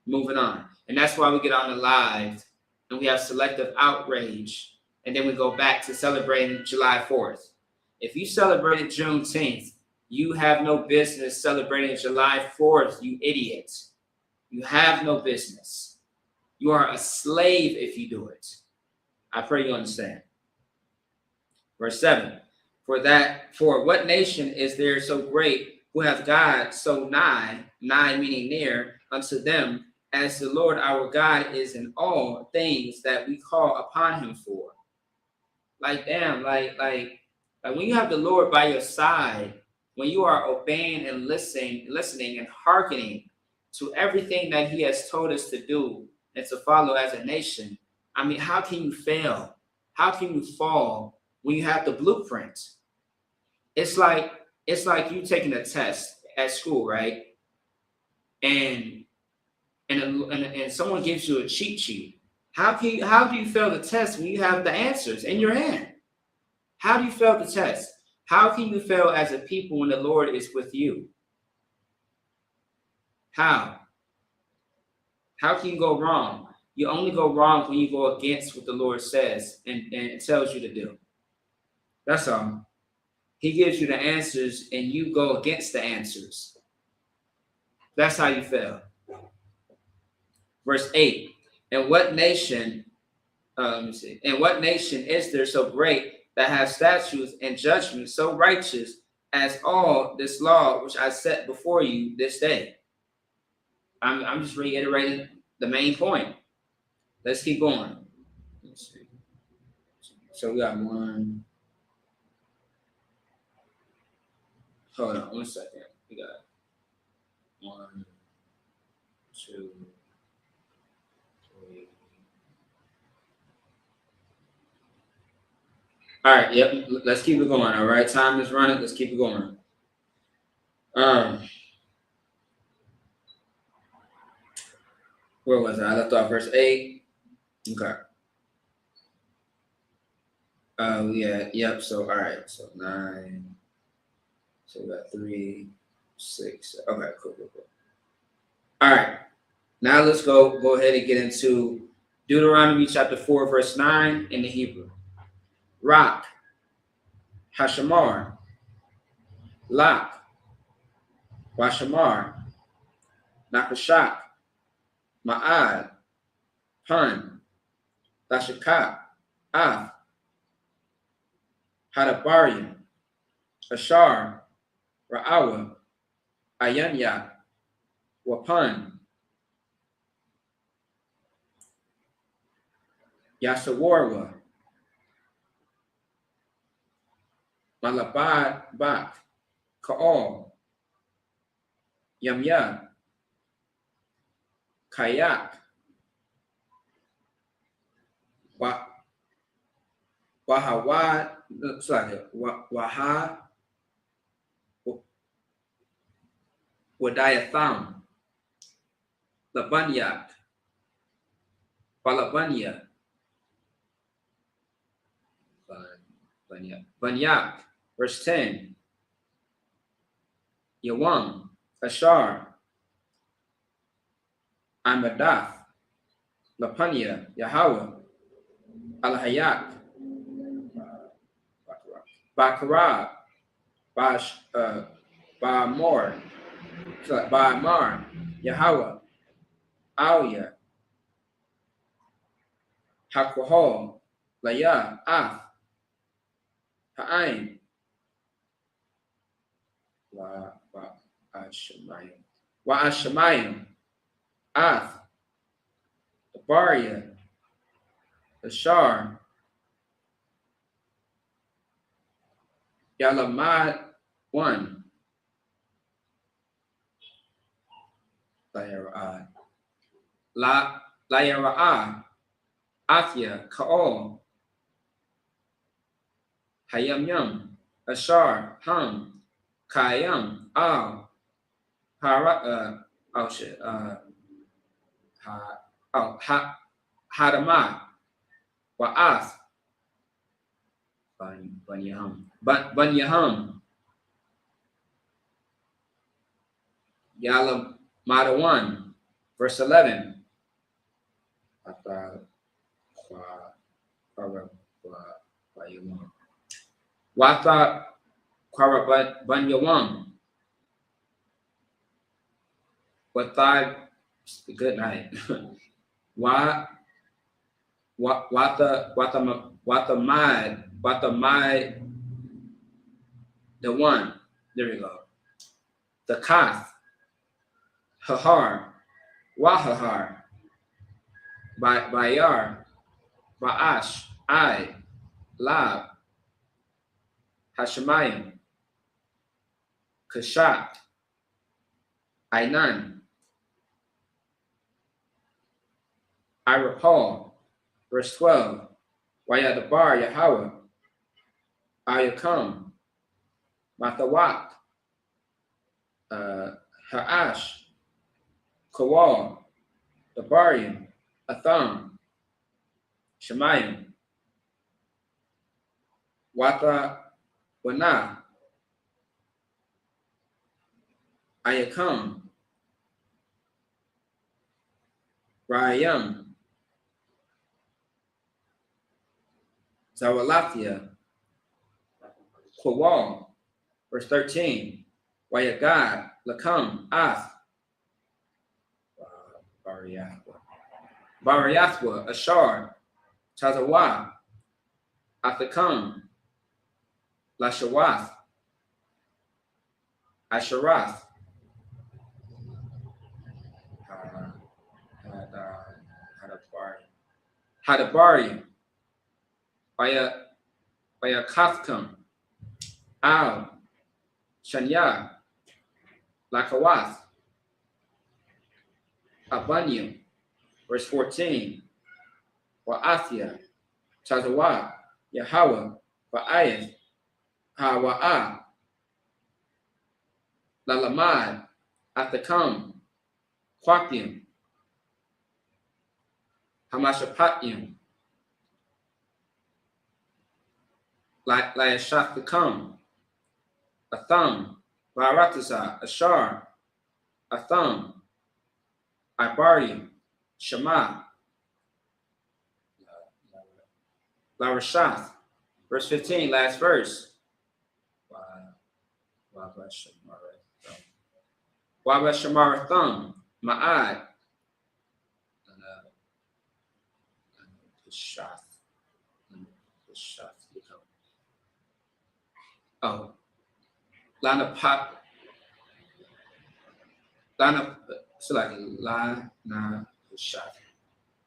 Moving on. And that's why we get on the live and we have selective outrage. And then we go back to celebrating July 4th. If you celebrated Juneteenth, you have no business celebrating July 4th, you idiots. You have no business. You are a slave if you do it. I pray you understand. Verse 7. For what nation is there so great who hath God so nigh meaning near unto them, as the Lord our God is in all things that we call upon him for? Like damn, like when you have the Lord by your side, when you are obeying and listening and hearkening to everything that he has told us to do and to follow as a nation, I mean, how can you fail? How can you fall when you have the blueprint? It's like you taking a test at school, right? And someone gives you a cheat sheet. How do you fail the test when you have the answers in your hand? How do you fail the test? How can you fail as a people when the Lord is with you? How? How can you go wrong? You only go wrong when you go against what the Lord says and tells you to do. That's all. He gives you the answers and you go against the answers. That's how you fail. Verse 8. And what nation is there so great that have statutes and judgments so righteous as all this law which I set before you this day? I'm just reiterating the main point. Let's keep going. Let's see. So we got one. Hold on 1 second. We got 1, 2, 3. All right. Yep. Let's keep it going. All right. Time is running. Let's keep it going. Where was I? I left off verse 8. Okay. Yeah. Yep. So all right. So 9. So we got 3, 6. Okay. Cool. All right. Now let's go ahead and get into Deuteronomy chapter 4, verse 9 in the Hebrew. Rock, Hashamar, Lak, Washamar, Nakashak, Ma'ad, Pun, Lashakak, Af, Hadabarim, Ashar, Ra'awa, Ayanya, Wapan, Yasawarwa, Malabad Bak, Ka'al, Yamya, Kayak, Wahawad, Waha, Wadayatham, Labanyak, Balabanya, Banyak, verse 10, Yawam, Ashar, Amadath, Lapanya, Yahweh, Alhayak, Bakara, Ba'amor, Ba'amar, Yahweh, Auya, Hakwahol, Laya, Af, Ha'ain, Wa'ashamayim, Af, Baria, Ashar, Yalamad 1, Layara'a, Athia, Ka'ol, Hayamyam, Ashar, Ham, Kayam, Al, Hadamah, Wa'ath, Banyaham, Yalam Madawan, verse 11. Watha Banyawam. Good night. Wa Watamai, the one. There we go. The Kath, Hahar, Wahahar, Bayar, Ba'ash, I, Lab, Hashemayim, Kashat, Ainan, Irapal, verse 12, Wayadabar, Yahweh, Ayakam, Mathawak, Ha'ash, Kawal, Dabarium, Atham, Shemayim, Wata, Wana, Ayakam, Rayam, Zawalathia, Kawal, verse 13, Wayagad, Lakam, Ath, Bariathwa, Ashar, Tazawa, Athakam, Lashawath, Asharath, Hadabari, Bayakathkam, Al, Shanya, Lakawath, Abanium, verse 14, Wa'athia, Tazawa, Yahweh, Ba'ayah, Hawa'ah, Lalamad, Athakam, Quapium, Hamashapatium, Layashathakam, Atham, Baratasa, Ashar, Atham, Ibarium, Shema, Larashath, verse 15, last verse. Wabashemaratham, Ma'ad, Oh, Lana Pop, Lana, so like Lana Pashath,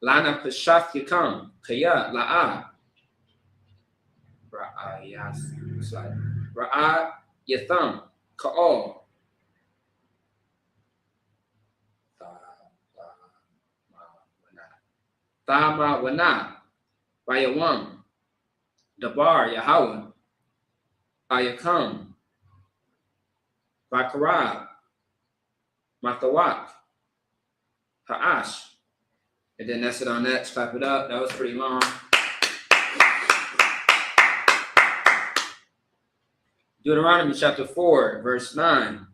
Lana Pashath Yakam, Kaya, La'a, Ra'ayas, it's like Ra'a Yatham, Ka'al, Thama Wana, Bayawam, Dabar Yahweh, Ayakam, Bakarab, Mathawak, Ha'ash. And then that's it on that. Clap it up. That was pretty long. Deuteronomy chapter 4, verse 9.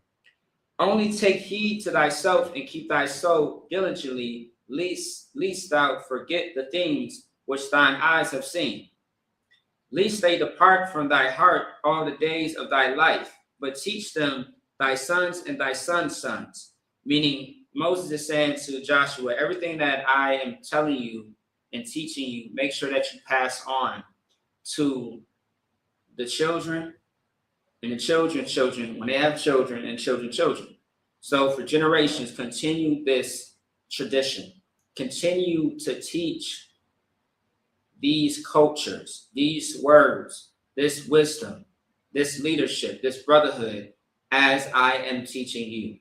Only take heed to thyself and keep thy soul diligently, lest thou forget the things which thine eyes have seen. Lest they depart from thy heart all the days of thy life, but teach them thy sons and thy sons' sons. Meaning, Moses is saying to Joshua, everything that I am telling you and teaching you, make sure that you pass on to the children and the children's children when they have children and children's children. So for generations, continue this tradition. Continue to teach these cultures, these words, this wisdom, this leadership, this brotherhood, as I am teaching you.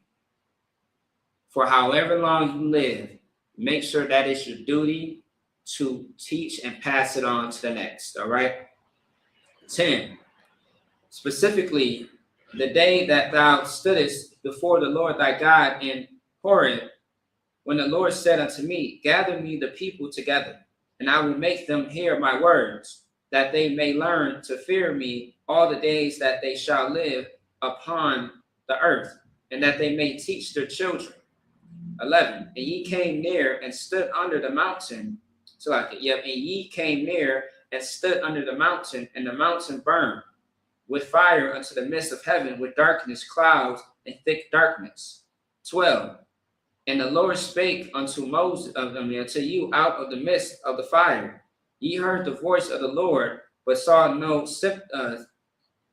For however long you live, make sure that it's your duty to teach and pass it on to the next, all right? 10, specifically, the day that thou stoodest before the Lord thy God in Horeb, when the Lord said unto me, gather me the people together, and I will make them hear my words, that they may learn to fear me all the days that they shall live upon the earth, and that they may teach their children. 11, and ye came near and stood under the mountain. So like it, yep, and ye came near and stood under the mountain, and the mountain burned with fire unto the midst of heaven, with darkness, clouds, and thick darkness. 12, And the Lord spake unto Moses, unto you out of the midst of the fire. Ye heard the voice of the Lord, but saw no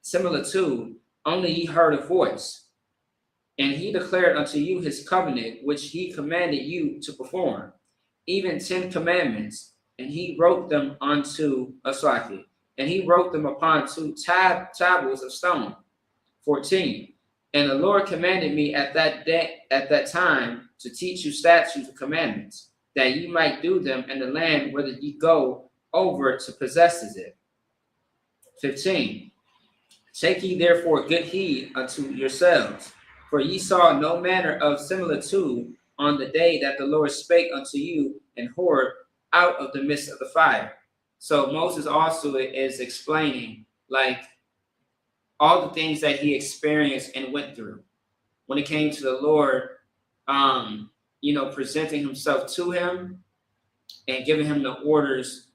similitude, only ye heard a voice. And he declared unto you his covenant, which he commanded you to perform, even 10 commandments. And he wrote them onto a socket, and he wrote them upon 2 tablets of stone. 14. And the Lord commanded me at that time to teach you statutes and commandments, that ye might do them in the land whither ye go over to possess it. 15. Take ye therefore good heed unto yourselves, for ye saw no manner of similitude on the day that the Lord spake unto you in Horeb out of the midst of the fire. So Moses also is explaining like all the things that he experienced and went through when it came to the Lord, presenting himself to him and giving him the orders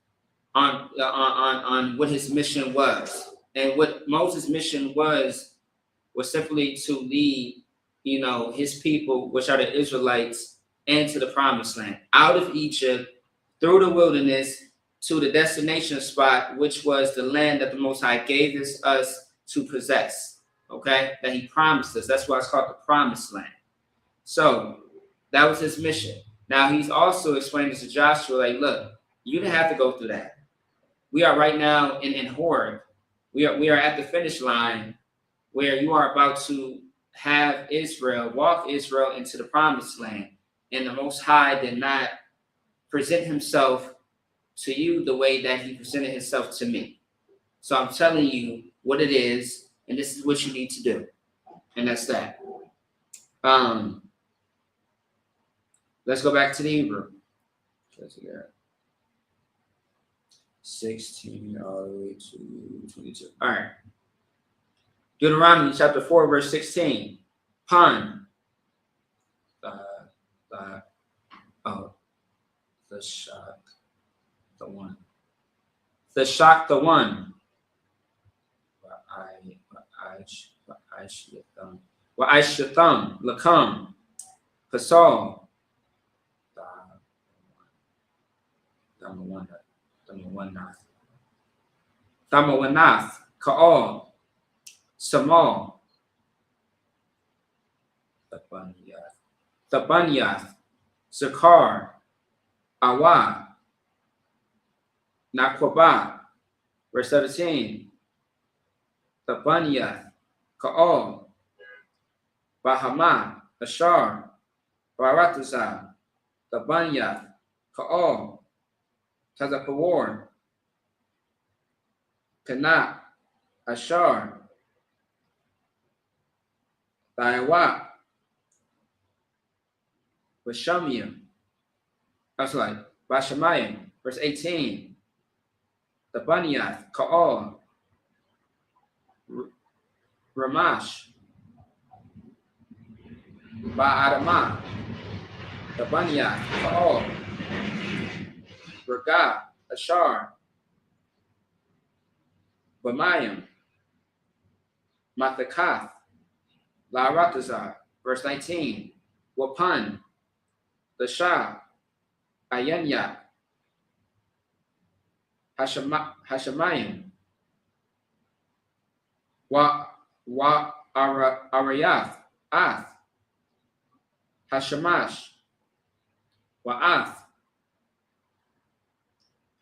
on what his mission was. And what Moses' mission was simply to lead, his people, which are the Israelites, into the promised land, out of Egypt, through the wilderness, to the destination spot, which was the land that the Most High gave us to possess, okay? That he promised us. That's why it's called the promised land. So that was his mission. Now he's also explaining to Joshua, like, look, you didn't have to go through that. We are right now in Horeb. We are at the finish line where you are about to have walk Israel into the promised land. And the Most High did not present himself to you the way that he presented himself to me. So I'm telling you what it is, and this is what you need to do. And that's that. Let's go back to the Hebrew. 16 all the way to 22. All right. Deuteronomy chapter 4, verse 16. Pun. The shock, the one. The shock, the one. Wa'aishatham, lakam, pasal. Thamawanath, Ka'al, Samal, Thabanyath, Zakar, Awa, Nakwaba, verse 17, Thabanyath, Ka'al, Bahama, Ashar, Baratazah, Thabanyath, Ka'al, Tazapawar, Kana, Ashar, Taiwa, Bashamim. That's right. Bashamayim, verse 18. The Bunyath, Ka'al, Ramash, Ba'adama, the Bunyath, Ka'al, Raga, Ashar, Bamayim, Mathakath, La'aratazar, verse 19. Wapan, the Shah, Ayanya, Hashemayim, Arayath, Ath, Hashemash, Wa'ath,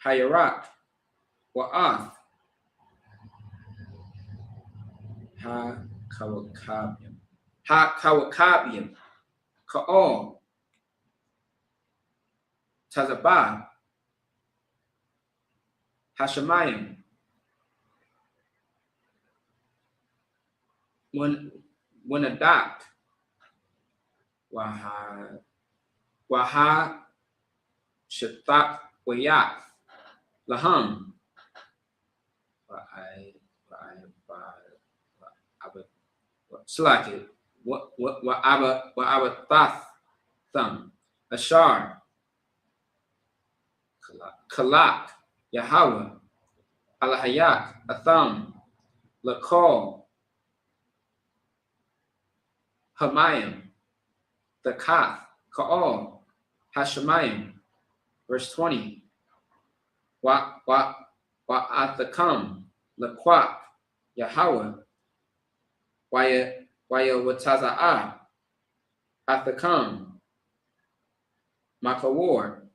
Hayarak, Wa'ath, Ha-Kawakabium, Ka'al, Tazabah, Hashemayim. When adopt, Waha Shatak Wayak, Laham, Slaki, Wa'abathath, Thumb, Ashar, Kalak, Yahweh, Alahayak, Atham, Lakal, Hamayim, the Kath, Ka'al, Hashemayim. Verse 20. Wa'athakam, Laquak, Yahweh, Wataza'ah, Athakam, Makawar,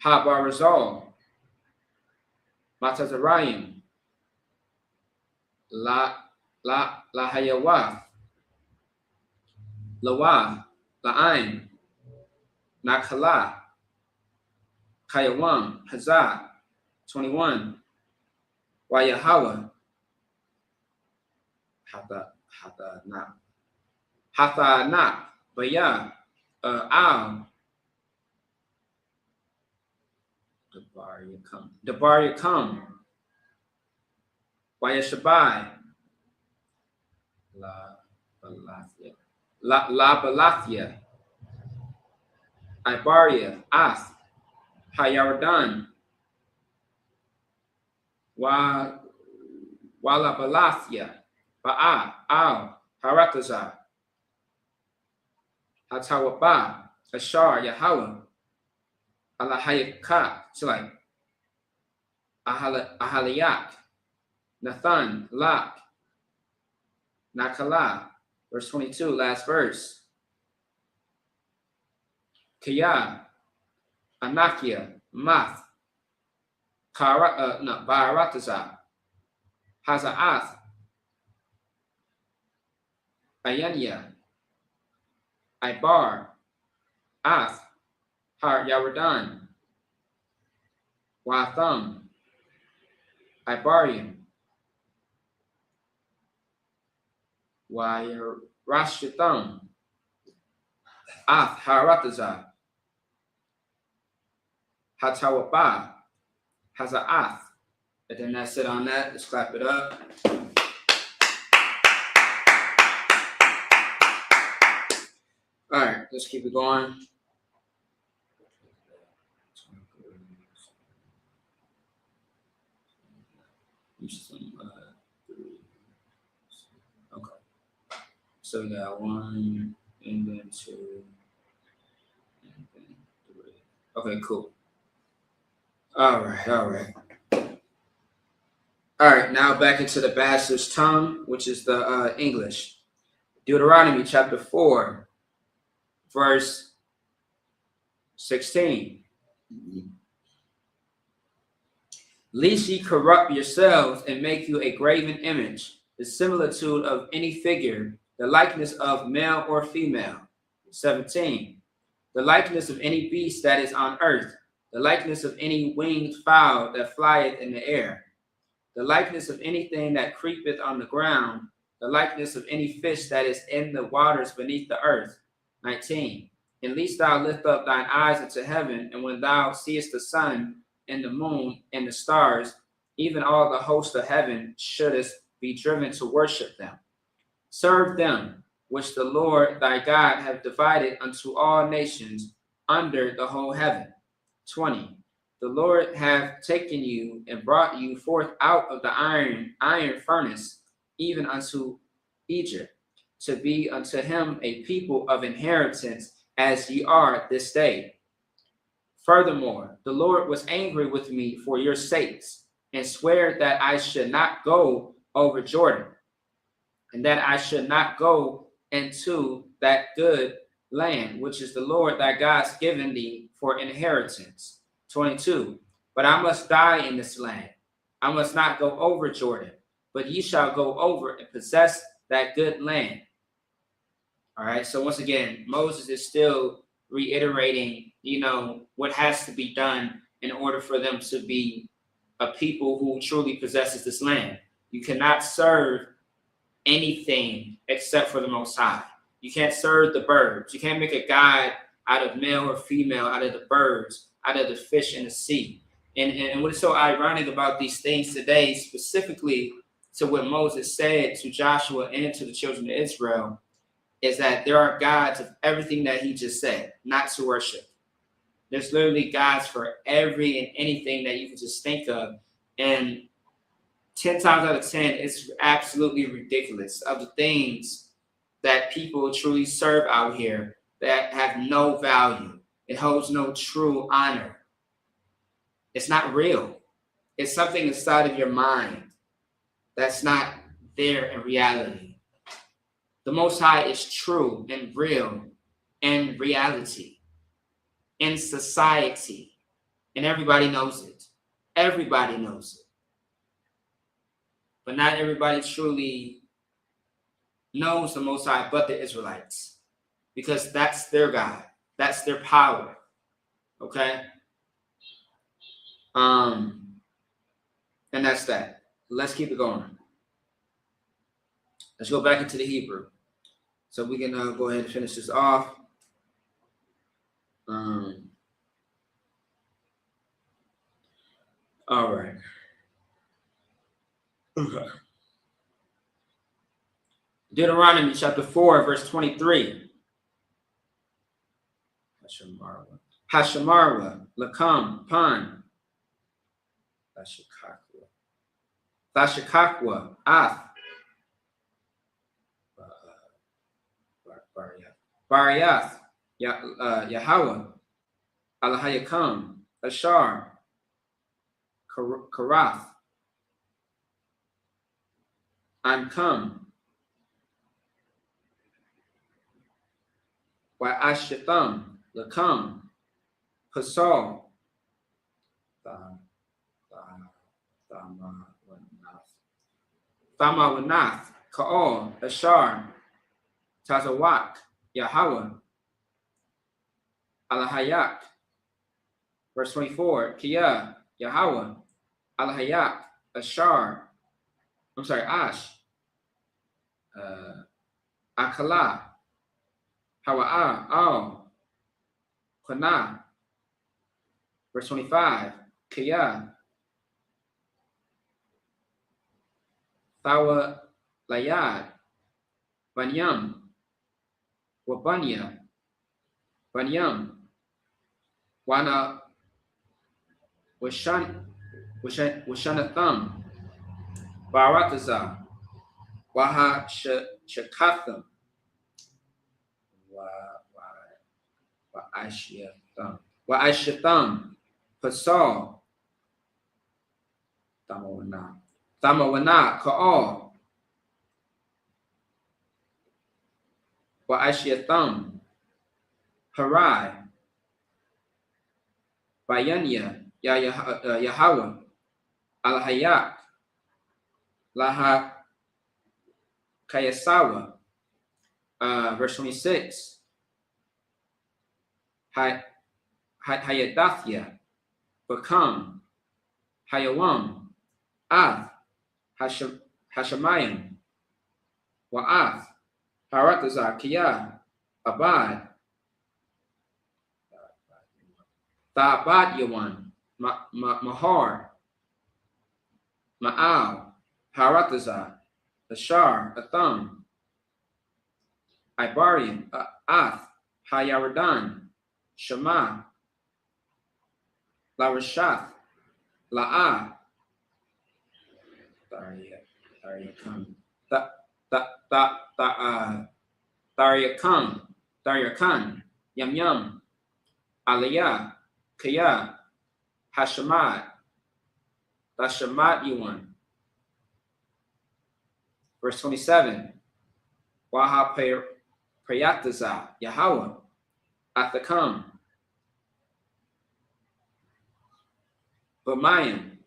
Ha-Barazal, Matazarayim, Lahayawath, Lawa, La'ain, Nakala, Kayawam, Hazah. 21. Wayahawa, Hathanak, Bayah, Al, Dabar Yakam, Wayashabai, La Balathia, Ibaria, Ath, Hayaradan, Wala Balathia, Ba'a, Al, Haratazah, Hatawaba, Ashar, Yahweh, Alahayakat, it's like Ahaliyak, Nathan, Lak, Nakala, verse 22, last verse. Kiyah, Anakia, Math, Ba'aratazah, Haza'ath, Ayanya, Ibar, Ath, Har Yaradan, Watham, Ibarium, Wayarashatham, Ath Haratazah, Hatawaba, Haza'ath. And then that's it on that. Let's clap it up. All right, let's keep it going. Okay. So we got 1 and then 2 and then 3. Okay, cool. All right. All right, now back into the bastard's tongue, which is the English. Deuteronomy chapter 4, verse 16. Lest ye corrupt yourselves and make you a graven image, the similitude of any figure, the likeness of male or female. 17. The likeness of any beast that is on earth, the likeness of any winged fowl that flieth in the air, the likeness of anything that creepeth on the ground, the likeness of any fish that is in the waters beneath the earth. 19. And lest thou lift up thine eyes unto heaven, and when thou seest the sun and the moon and the stars, even all the host of heaven, shouldest be driven to worship them. Serve them, which the Lord thy God hath divided unto all nations under the whole heaven. 20. The Lord hath taken you and brought you forth out of the iron furnace, even unto Egypt, to be unto him a people of inheritance, as ye are this day. Furthermore, the Lord was angry with me for your sakes, and sware that I should not go over Jordan, and that I should not go into that good land, which is the Lord thy God's given thee for inheritance. 22. But I must die in this land. I must not go over Jordan, but ye shall go over and possess that good land. All right. So once again, Moses is still reiterating, what has to be done in order for them to be a people who truly possesses this land. You cannot serve anything except for the Most High. You can't serve the birds. You can't make a god out of male or female, out of the birds, out of the fish in the sea. And what is so ironic about these things today, specifically to what Moses said to Joshua and to the children of Israel, is that there are gods of everything that he just said, not to worship. There's literally gods for every and anything that you can just think of. And 10 times out of 10, it's absolutely ridiculous of the things that people truly serve out here that have no value. It holds no true honor. It's not real. It's something inside of your mind that's not there in reality. The Most High is true and real in reality, in society, and everybody knows it. Everybody knows it. But not everybody truly knows the Most High but the Israelites, because that's their God. That's their power. Okay? And that's that. Let's keep it going. Let's go back into the Hebrew. So we can go ahead and finish this off. All right. Okay. Deuteronomy chapter 4, verse 23. Hashamarwa, Lakam, Pan, Thashakakwa, Ath, Bariath, Yahweh, Alahayakam, Ashar, Karath, Ankam, Wa'ashatham, Lakam, Pasal, Thamawanath, Ka'al, Ashar, Tazawak, Yahweh, Alahayak. Verse 24, Kia, Yahweh, Alahayak, Ashar, Ash, Akala, Hawa'ah, Al, Kana. Verse 25, Kia, Thawa Layad, Banyam, Wabanya, Banyam, Wana Washanatham, Barataza, Waha Shakatham, Wa'ashatham, Pasal, Thamawana, Ka'al, Wa'ashatham, Harai, Bayanya, Yahweh, Alhayak, Laha Kayasawa, verse 26, Hayadathya, Bakam, Hayawam, Av, Hashamayim, Wa'ath, Haratazar, Kiyah, Abad, Tha'abad Yawan, Mahar, Ma'al, Haratazar, Ashar, Atham, Ibarian, Ath, Hayaradan, Shema, Larishath, La'ah, Tharyakan, Yam Yam, Aliyah, Kaya, Hashamat, Tashamat Yuan. Verse 27, Waha Prayataza, Yahweh, Athakam, Bamayim,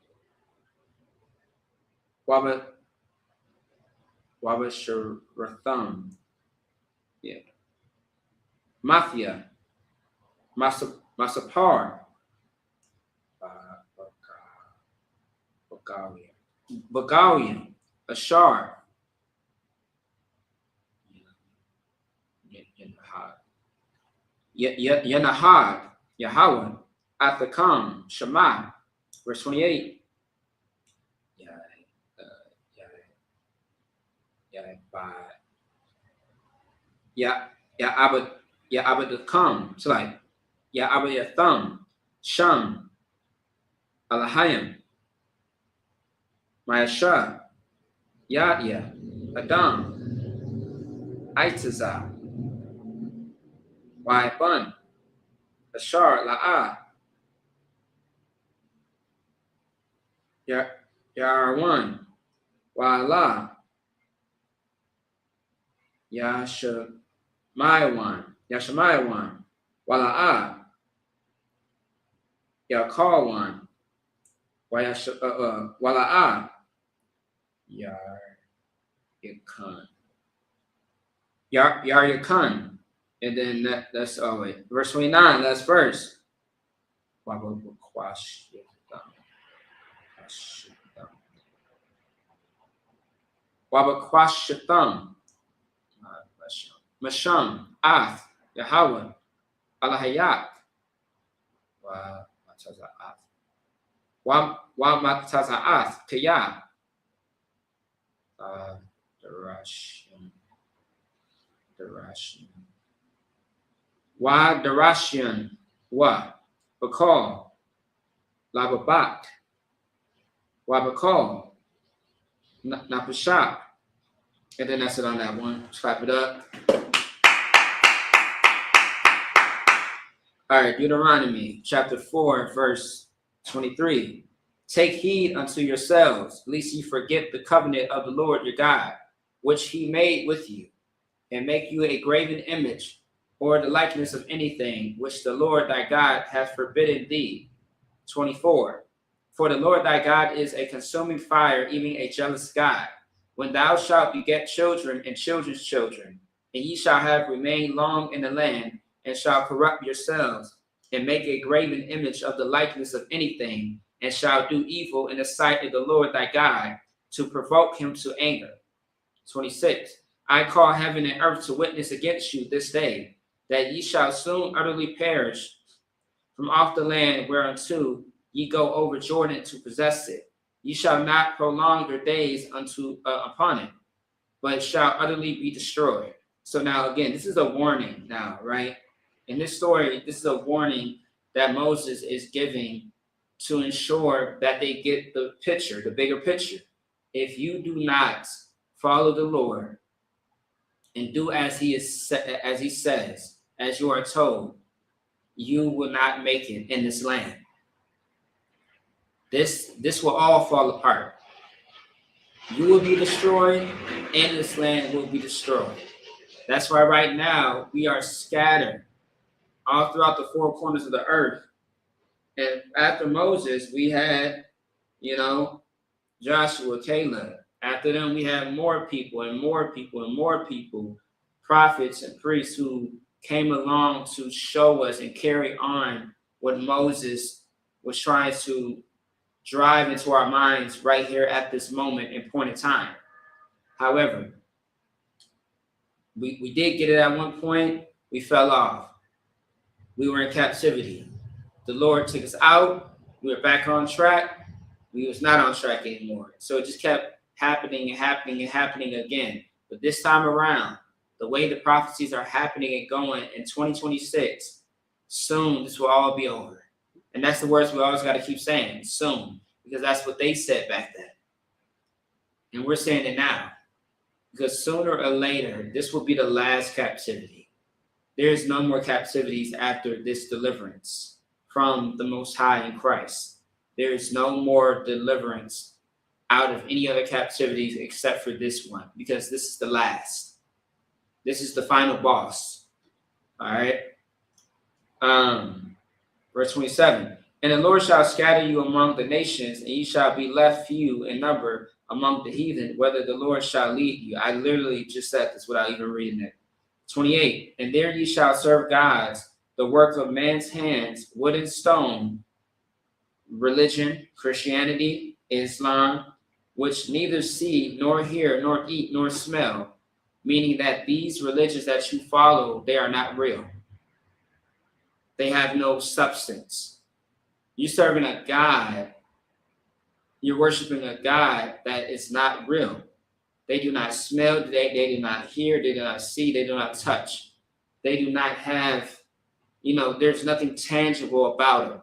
Wabasharatham, yeah, Mafia, Masapar, Bagawian, Ashar, Yanahad, Yahweh, Athakam, Shema. Verse 28. Abadakam. So like Abayatham, Sham, Alahayim, Maasha, Yadya, Adam, Itazah, Bun, Ashar, La'ah, Yarwan, Wa'ala, Yashamayawan, Wala'ah, Yakalwan, Wala'ah, Yakan. And then that's wait, verse 29, last verse. Wabakwashatham, Masham, Ath, Yahweh, Alahayat, Wamatazaath, Kaya, Darashian, Bakal, Lababat, Wabakal, Napashak. And then that's it on that one. Let's clap it up. All right, Deuteronomy chapter 4, verse 23. Take heed unto yourselves, lest ye forget the covenant of the Lord your God, which he made with you, and make you a graven image, or the likeness of anything which the Lord thy God hath forbidden thee. 24. For the Lord thy God is a consuming fire, even a jealous God. When thou shalt beget children and children's children, and ye shall have remained long in the land, and shall corrupt yourselves, and make a graven image of the likeness of anything, and shall do evil in the sight of the Lord thy God, to provoke him to anger. 26. I call heaven and earth to witness against you this day, that ye shall soon utterly perish from off the land whereunto ye go over Jordan to possess it. Ye shall not prolong your days upon it, but shall utterly be destroyed. So now again, this is a warning now, right? In this story, this is a warning that Moses is giving to ensure that they get the picture, the bigger picture. If you do not follow the Lord and do as he says, as you are told, you will not make it in this land. This will all fall apart. You will be destroyed, and this land will be destroyed. That's why right now we are scattered all throughout the four corners of the earth. And after Moses, we had, Joshua, Caleb. After them, we had more people and more people and more people, prophets and priests who came along to show us and carry on what Moses was trying to drive into our minds right here at this moment and point in time. However, we did get it at one point. We fell off. We were in captivity. The Lord took us out. We were back on track. We was not on track anymore. So it just kept happening and happening and happening again. But this time around, the way the prophecies are happening and going in 2026, soon this will all be over. And that's the words we always got to keep saying, soon, because that's what they said back then. And we're saying it now, because sooner or later, this will be the last captivity. There is no more captivities after this deliverance from the Most High in Christ. There is no more deliverance out of any other captivities except for this one, because this is the last. This is the final boss. All right. Verse 27. And the Lord shall scatter you among the nations, and ye shall be left few in number among the heathen, whether the Lord shall lead you. I literally just said this without even reading it. 28. And there ye shall serve gods, the work of man's hands, wood and stone, religion, Christianity, Islam, which neither see, nor hear, nor eat, nor smell, meaning that these religions that you follow, they are not real. They have no substance. You're serving a God, you're worshiping a God that is not real. They do not smell, they do not hear, they do not see, they do not touch. They do not have, there's nothing tangible about it.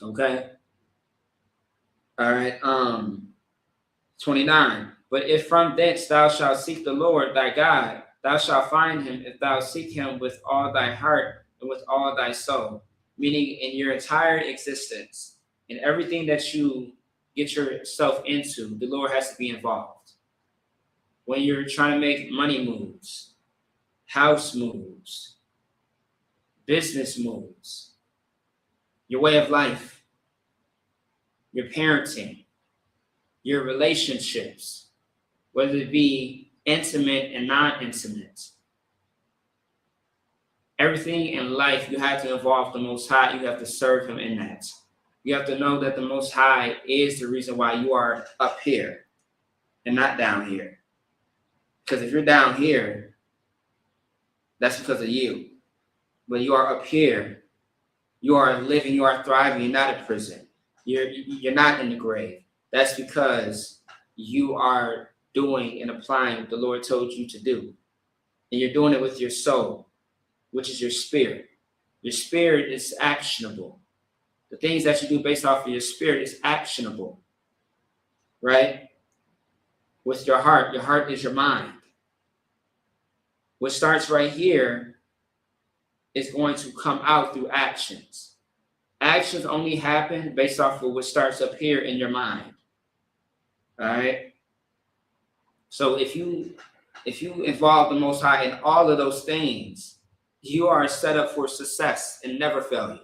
Okay? All right. 29. But if from thence thou shalt seek the Lord thy God, thou shalt find him if thou seek him with all thy heart and with all thy soul. Meaning in your entire existence, in everything that you get yourself into, the Lord has to be involved. When you're trying to make money moves, house moves, business moves, your way of life, your parenting, your relationships, whether it be intimate and non-intimate. Everything in life, you have to involve the Most High. You have to serve him in that. You have to know that the Most High is the reason why you are up here and not down here. Because if you're down here, that's because of you. But you are up here. You are living, you are thriving. You're not in prison. You're not in the grave. That's because you are doing and applying what the Lord told you to do. And you're doing it with your soul, which is your spirit. Your spirit is actionable. The things that you do based off of your spirit is actionable, right? With your heart is your mind. What starts right here is going to come out through actions. Actions only happen based off of what starts up here in your mind, all right? So if you involve the Most High in all of those things, you are set up for success and never failure.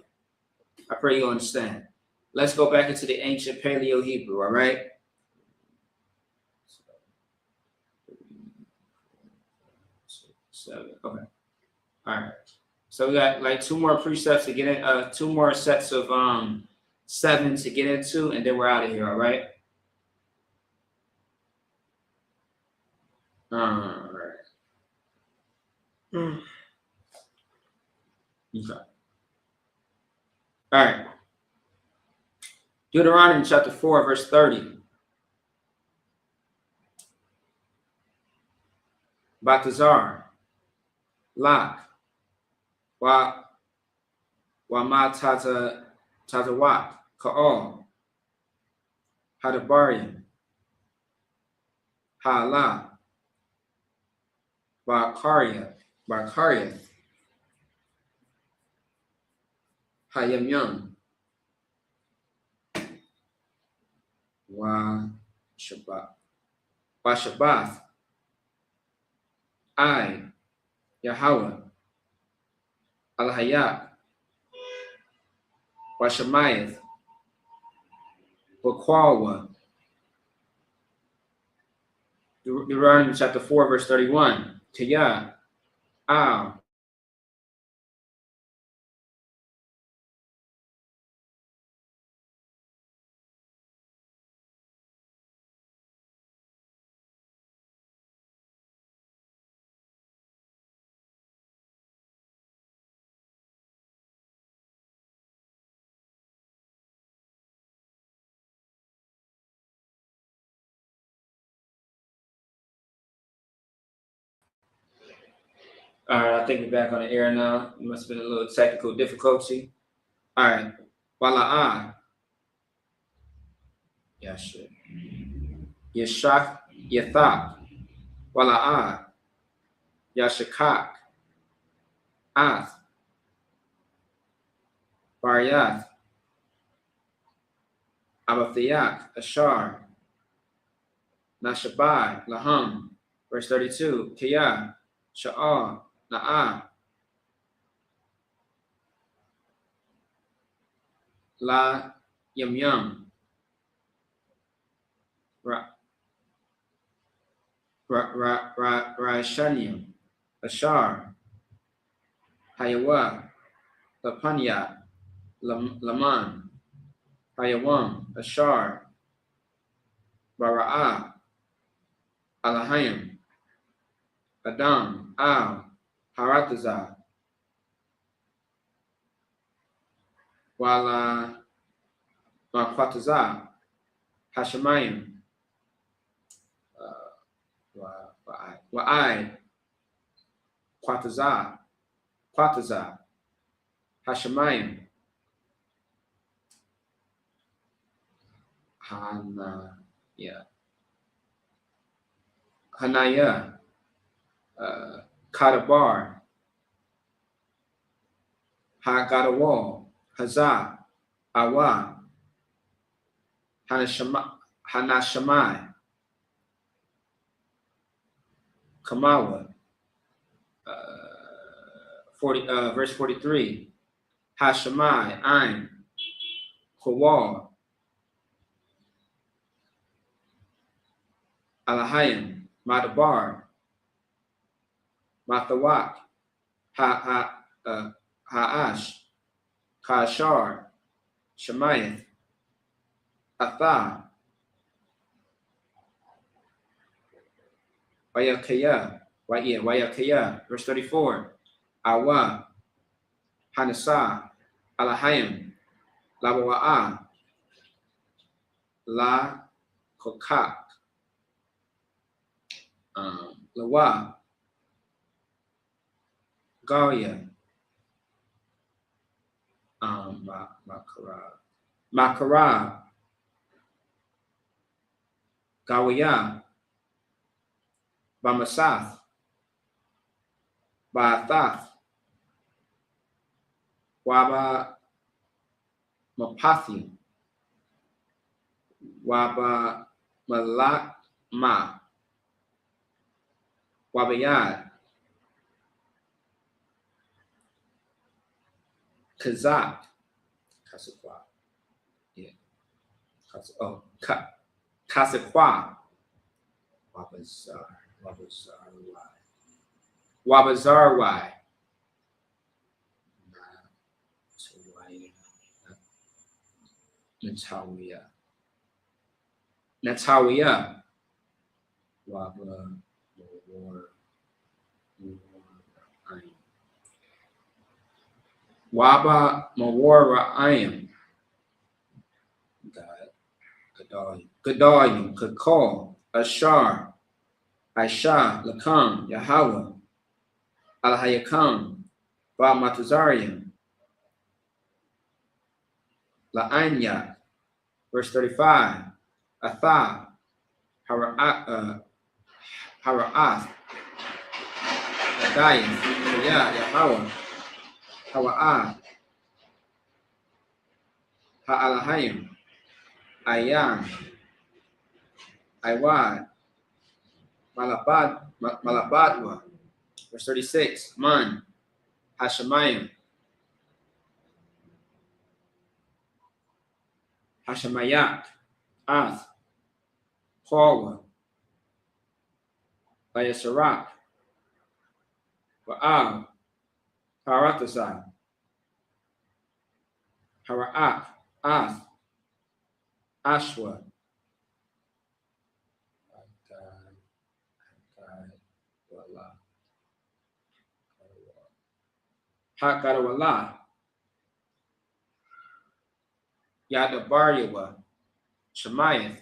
I pray you understand. Let's go back into the ancient Paleo Hebrew, all right? Seven. Okay. All right. So we got like two more precepts to get in, two more sets of 7 to get into, and then we're out of here, all right? All right. Okay. All right. Deuteronomy chapter 4, verse 30. Batazar, Lak, Wa Ma Tatawat, Ka'al, Hadabarim, Ha'ala, Barkaria, Hayamyam, Wa Shabbath, I, Yahweh, Al-Hayat, Washamayeth, Wakwawa. Deuteronomy chapter 4, verse 31. Tiyah, Al. All right, I think we're back on the air now. It must have been a little technical difficulty. All right. Wala'ah. Yashak. Yashak. Yathak. Wala'ah. Yashakak. Ath. Baryath. Abathiyak. Ashar. Nashabai. Laham. Verse 32. Kiyah. Sha'ah. Na'ah. La Yam. Rashanium, Ashar, Hayawa, Lapanya, Laman, Hayawam, Ashar, Bara'ah, Alahayim, Adam, Al, Haratazah, Wala Makwatazah, Hashemayim, Wa'ai, Kwatazah, Hashemayim, Hana, yeah. Hanaya, Kadabar, Hagadawal, Hazah, Awa, Hanashamai, Kamawa, 40, verse 43, Hashamai, Ain, Kowal, Alahayim, Madabar, Mathawak, Ha'ash, Kashar, Shemayeth, Atha, Wayakaya, verse 34, Awa, Hanasa, Alahayim, Lawa'a, La Kokak, Lawa, Galia, Makara, Gawiya, Bamasath, Ba'athath, Waba Mapathi, Waba Malakma, Wabayad, Kazak, Kasakwa, yeah, Kasakwa, Wabazarwai, Natawiya, Waba Mawara'ayim, Gadayim, Kakal, Ashar, Aisha, Lakam, Yahweh, Alhayakam, Ba Matazarian, La'anya, verse 35, Atha, Hara'ath, Gadayim, Yahweh, Hawa'ah, Ha'alahayim, Ayan, Iwad, Malabadwa, verse 36, Man, Hashemayim, Hashemayak, Ath, Pawa, Bayasarak, Ba'al, Parathasai, Hara'ak, Ath, Ashwa, Hakarawala, Yadabaryawa, Shemayeth,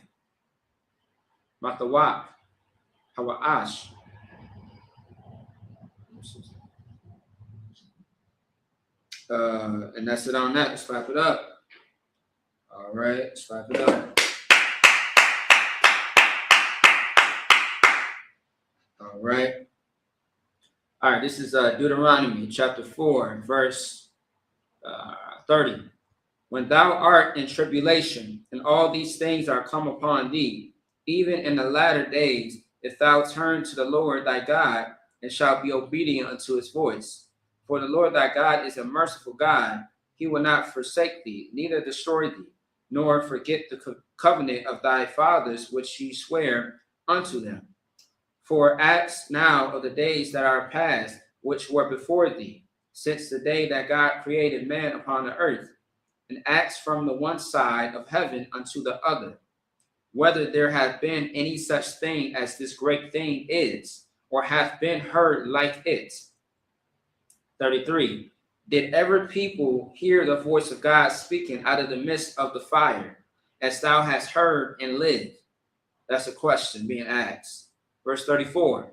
Mathawak, Hawa'ash. And that's it on that. Let's wrap it up. All right, let's wrap it up. All right. All right, this is Deuteronomy chapter 4, verse 30. When thou art in tribulation, and all these things are come upon thee, even in the latter days, if thou turn to the Lord thy God, and shalt be obedient unto his voice. For the Lord thy God is a merciful God. He will not forsake thee, neither destroy thee, nor forget the covenant of thy fathers, which he sware unto them. For acts now of the days that are past, which were before thee, since the day that God created man upon the earth, and acts from the one side of heaven unto the other, whether there hath been any such thing as this great thing is, or hath been heard like it. 33. Did ever people hear the voice of God speaking out of the midst of the fire, as thou hast heard and lived? That's a question being asked. Verse 34.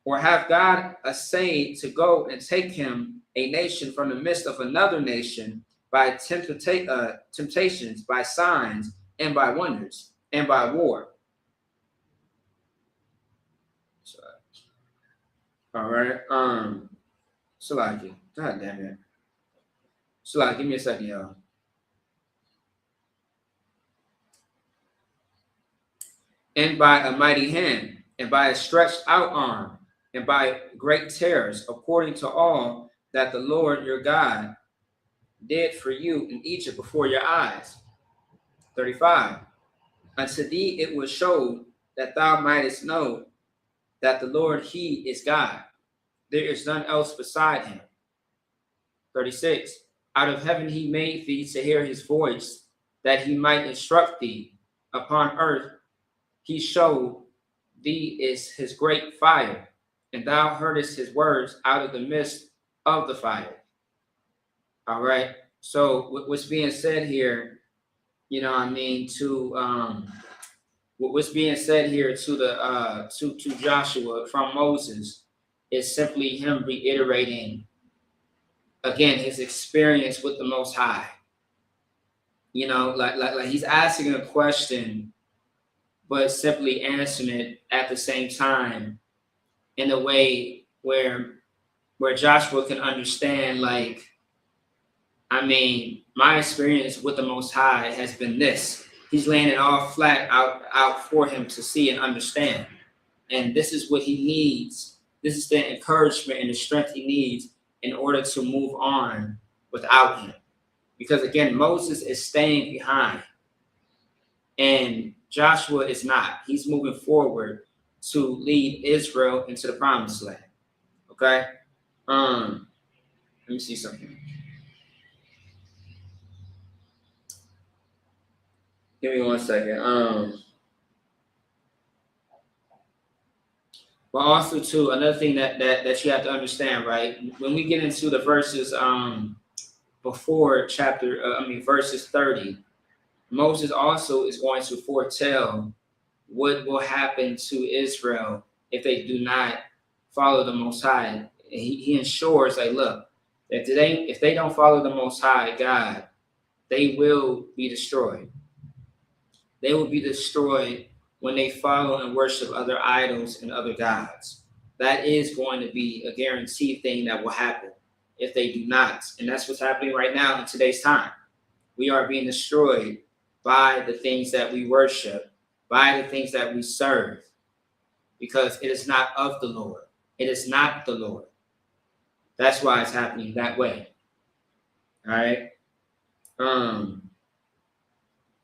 Or have God essayed to go and take him a nation from the midst of another nation by temptations, by signs, and by wonders, and by war? All right. Salaki. God damn it. Salaki, give me a second, y'all. And by a mighty hand, and by a stretched out arm, and by great terrors, according to all that the Lord your God did for you in Egypt before your eyes. 35. Unto thee it was showed that thou mightest know that the Lord, he is God. There is none else beside him. 36. Out of heaven he made thee to hear his voice, that he might instruct thee. Upon earth he showed thee is his great fire, and thou heardest his words out of the midst of the fire. All right. So what's being said here, you know what I mean, to what's being said here to the to Joshua from Moses is simply him reiterating again his experience with the Most High. You know, like he's asking a question, but simply answering it at the same time in a way where Joshua can understand, like, I mean, my experience with the Most High has been this. He's laying it all flat out for him to see and understand. And this is what he needs. This is the encouragement and the strength he needs in order to move on without him. Because again, Moses is staying behind and Joshua is not. He's moving forward to lead Israel into the promised land. Okay? Let me see something. Give me 1 second. But also too, another thing that you have to understand, right? When we get into the verses before verses 30, Moses also is going to foretell what will happen to Israel if they do not follow the Most High. He ensures, like, look, if they don't follow the Most High God, they will be destroyed. They will be destroyed when they follow and worship other idols and other gods. That is going to be a guaranteed thing that will happen if they do not. And that's what's happening right now in today's time. We are being destroyed by the things that we worship, by the things that we serve, because it is not of the Lord. It is not the Lord. That's why it's happening that way. All right.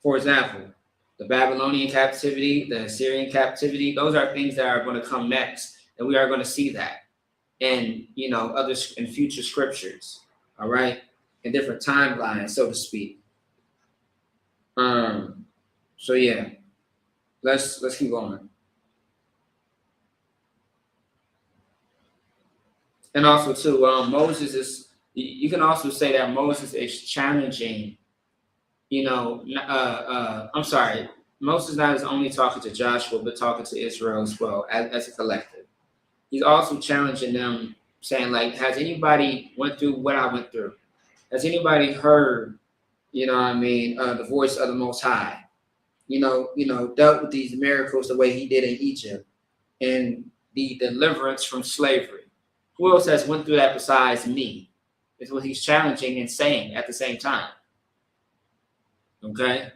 For example, the Babylonian captivity, the Assyrian captivity, those are things that are going to come next, and we are going to see that in, you know, other in future scriptures. All right, in different timelines, so to speak. So yeah, let's keep going. And also too, Moses is. You can also say that Moses is challenging. You know, I'm sorry. Moses not is only talking to Joshua, but talking to Israel as well as a collective. He's also challenging them, saying, like, has anybody went through what I went through? Has anybody heard, you know what I mean, the voice of the Most High? You know, dealt with these miracles the way he did in Egypt and the deliverance from slavery. Who else has went through that besides me? Is what he's challenging and saying at the same time. Okay.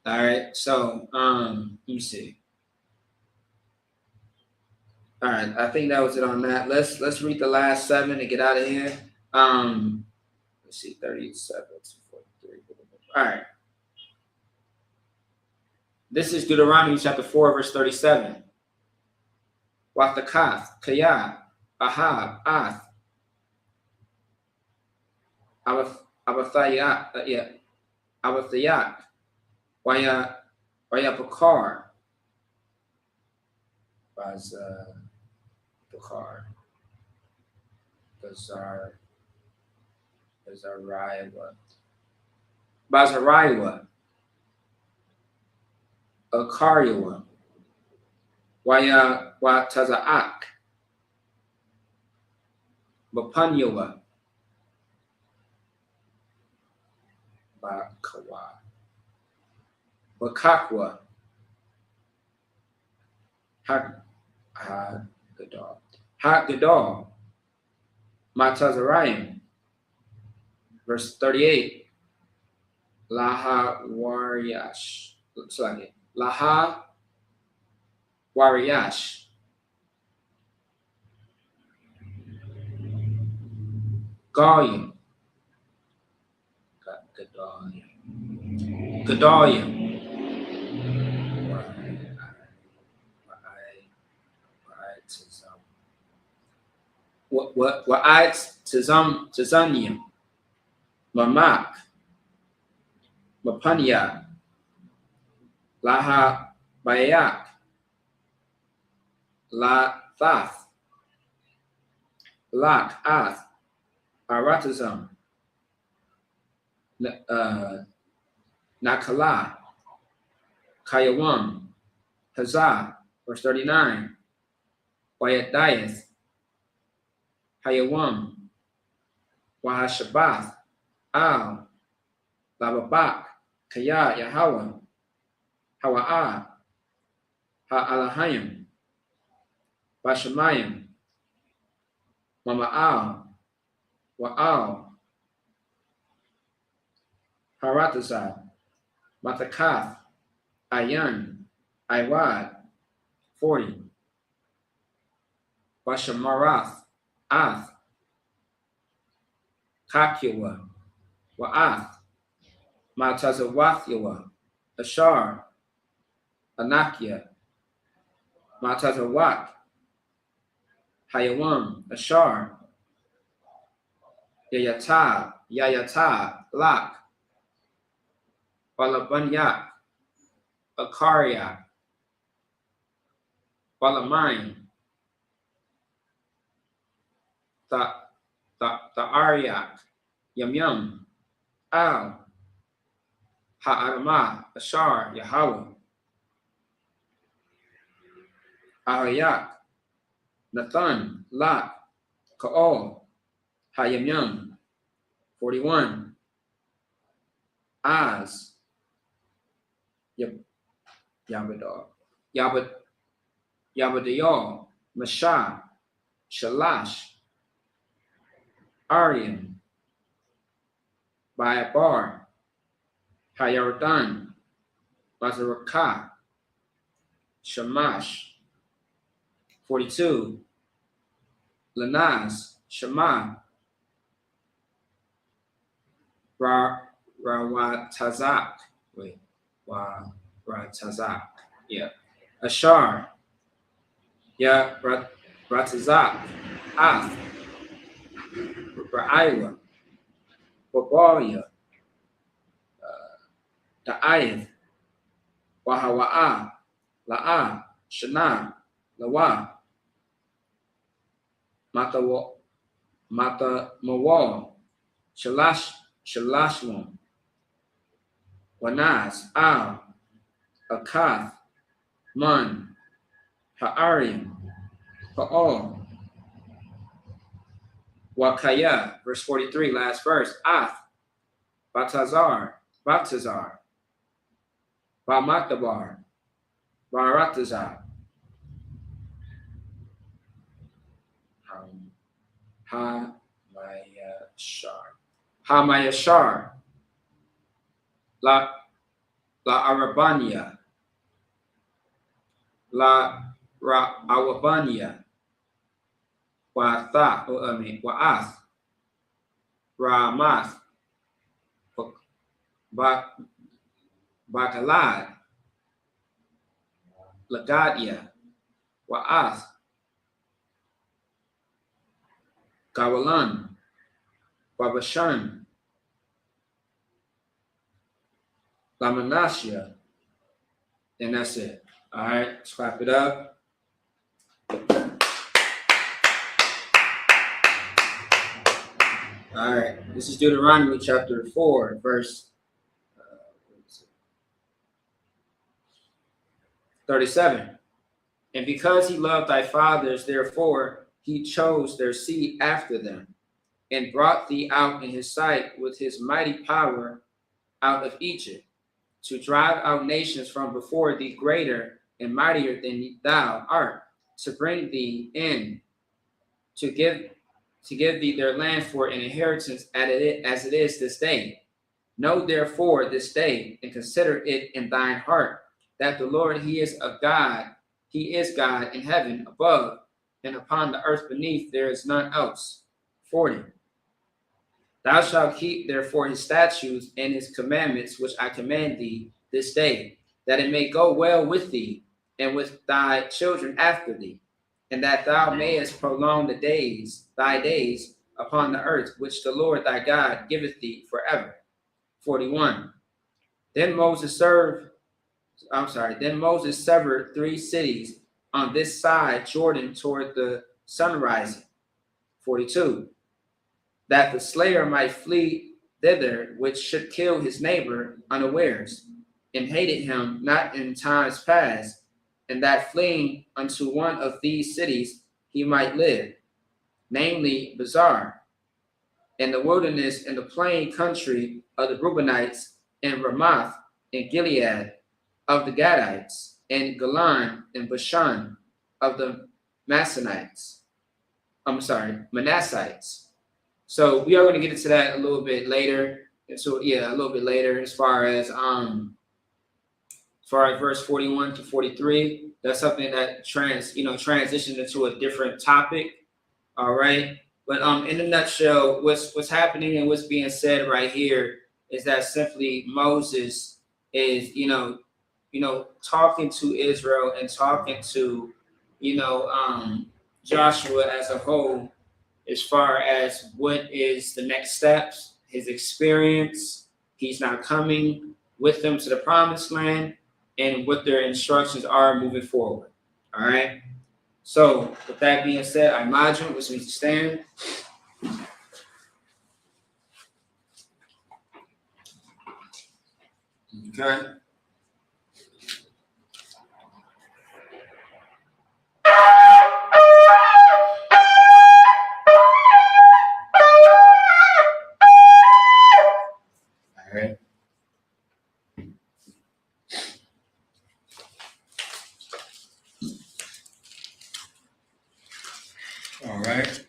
All right. So, let me see. All right. I think that was it on that. Let's read the last 7 and get out of here. Let's see, 37 to 43. All right. This is Deuteronomy chapter 4, verse 37. Watakath, Kaya, Ahab, Ath, Abathayak, Waya Pakar, Pakar, Bazariwa, Akariwa, Waya Watazaak, Bapanyawa, Bakawa, Bakakwa, Hagadar, Ha Gadol, Matazarayim. Verse 38. Laha Wariyash. Looks like it. Laha Wariyash. Galia. Gedalia. Wa'at Tizanium. Mamak. Mapanya. Laha Bayak. La Thath. Lak Ath. Aratazam. Nakala. Kayawam. Hazah. Verse 39. Wayadayath. Hayawam. Wahashabath. Al. Lababak. Kaya Yahweh. Hawa'ah. Ha'alahayim. Bashamayim. Mama'al. Wa'al. Haratazah. Matakath. Ayan. Iwad. 40. Bashamarath. Ath. Kakiwa. Wa'ath. Matazawathiwa. Ashar. Anakia. Matazawak. Hayawam. Ashar. Yayata. Lak. Balabanyak. Akaria. Balamain. Aryak. Yamyam. Al. Ha'arama. Ashar. Yahweh. Ahayak. Nathan. Lak. Ka'ol. Hayamyam. 41. Az. Yabadar. Yabadayal. Mashah. Shalash. Aryan. Bayabar. Hayardan. Bazarakah. Shamash. 42. Lanaz. Shema. Rawatazak. Ratazak. Yeah. Ashar. Yeah. Ratazak. Ath. Ra'aywa. Babalia. Da'ayth. Wahawa'ah. La'ah. Shana. Lawa. Mata Mawal. Shalashwan. Wanaz. Al. Akath. Man. Ha'arim. Ha'ol. Wakaya. Verse 43, last verse. Ath. Batazar. Bamatabar. Baratazar. Hamayashar. La Arabania. La Awabania. Wa'ath. Ramath. Bakalad. Lagadia. Wa'ath. Gawalan. Babashan. Lamanasha. And that's it. All right, let's clap it up. All right, this is Deuteronomy chapter 4, verse 37. And because he loved thy fathers, therefore he chose their seed after them, and brought thee out in his sight with his mighty power out of Egypt, to drive out nations from before thee greater and mightier than thou art, to bring thee in to give thee their land for an inheritance as it is this day. Know therefore this day, and consider it in thine heart, that the Lord, he is God in heaven above, and upon the earth beneath there is none else. 40. Thou shalt keep therefore his statutes and his commandments, which I command thee this day, that it may go well with thee, and with thy children after thee, and that thou mayest prolong thy days upon the earth, which the Lord thy God giveth thee forever. 41. Then Moses severed 3 cities on this side Jordan toward the sunrising. 42. That the slayer might flee thither, which should kill his neighbor unawares, and hated him not in times past, and that fleeing unto one of these cities he might live, namely Bazar, in the wilderness in the plain country of the Reubenites, and Ramoth and Gilead of the Gadites, and Golan and Bashan of the Manassites. So we are going to get into that a little bit later. So a little bit later, as far as verse 41 to 43. That's something that transitions into a different topic. All right. But in a nutshell, what's happening and what's being said right here is that simply Moses is, talking to Israel and talking to, Joshua as a whole, as far as what is the next steps, his experience. He's not coming with them to the promised land, and what their instructions are moving forward. All right. So with that being said, I imagine which means to stand. Okay. All right. All right.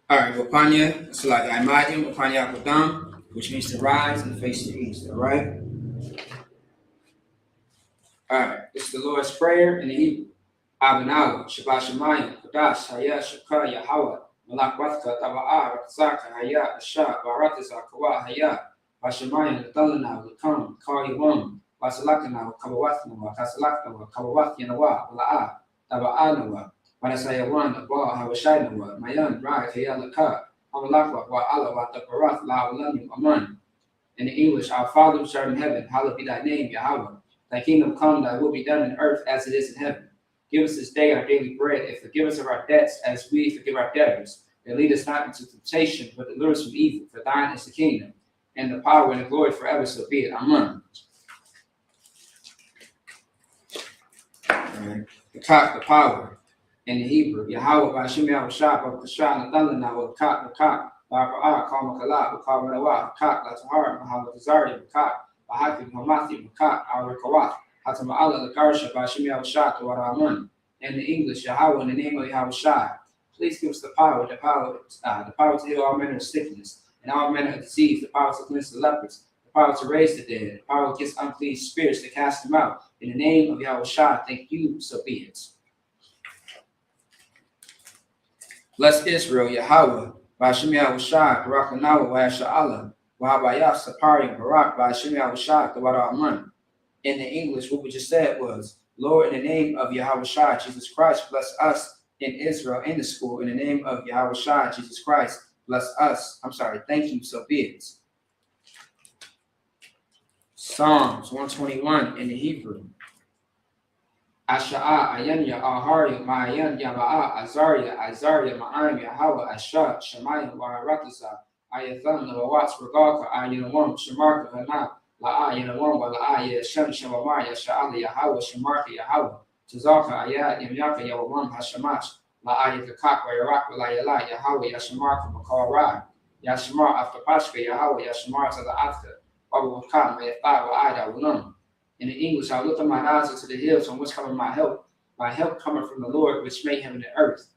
All right, Wapanya, so like Imagine, Wapanya Kodam, which means to rise and face the east. All right. All right. This is the Lord's Prayer in the Hebrew. Abanawa, Shabbat Shemayim, Kodash, Haya, Shukar, Yahweh, Malak Wathka, Taba'a, Ratzaka, Haya, Asha, Baratiza, Kawa, Haya, Bashemayim, Dalana, Lakam, Kariwam, Basalakana, Kabawathnawa, Kasalaknawa, Kabawath Yanawa, La'a, Taba'anawa, Banasayawan, Ba, Hawashainawa, Mayan, Rai, Haya, Laka, Hamalakwa, Wa'alawa, Tabarath, La'alamu, Aman. In the English, our Father which art in heaven, hallowed be thy name, Yahweh. Thy kingdom come, thy will be done in earth as it is in heaven. Give us this day our daily bread, and forgive us of our debts as we forgive our debtors. And lead us not into temptation, but deliver us from evil. For thine is the kingdom, and the power, and the glory forever, so be it. Amen. Right. The power. In the Hebrew, Yahweh, Bashim Yahushua, Bakashan, Nathalana, Bakak, Ba'a, Kalmakala, Bakamanawa, Bakak, Latahar, Muhammad Zari, Bakak, Bahaki, Hamathi, Bakak, Arakawat. Hatama'ala Lakarsha Bashim Yahushua to Waraman. In the English, Yahweh, in the name of Yahushua, please give us the power to heal all manner of sickness and all manner of disease, the power to cleanse the lepers, the power to raise the dead, the power against unclean spirits to cast them out. In the name of Yahushua, thank you, so be it. Bless Israel, Yahweh, Bashim Yahushua, Barakanawa, Washa'ala, Wahabayah, Sapari, Barak, Bashim Yahushua, to Waraman. In the English, what we just said was, Lord, in the name of Yahushua, Jesus Christ, bless us in Israel in the school. In the name of Yahushua, Jesus Christ, bless us. Thank you, so be it. Psalms 121 in the Hebrew. Asha'a, Ayanya, Ahari, Ma'ayan, Yaba'a, Azaria, Ma'am, Yahweh, Asha, Shemayim, Waratasa, Ayathan, Nawats, Regaka, Ayanawam, Shemarka, Hana, La'a, Yanawam, La'a, Yashem, Shemamar, Yasha'ala, Yahweh, Shemarka, Yahweh, Tazaka, Ayat, Yamyaka, Yawam, Hashamash, La'a, Yakak, Yarak, Layala, Yahweh, Yashamarka, Makara, Yashamar, after Pashka, Yahweh, Yashamar, to the after, Babu Kam, Mayatha, Wa'ada, Wunum. In the English, I lift up my eyes unto the hills from which cometh my help. My help cometh from the Lord, which made heaven and earth.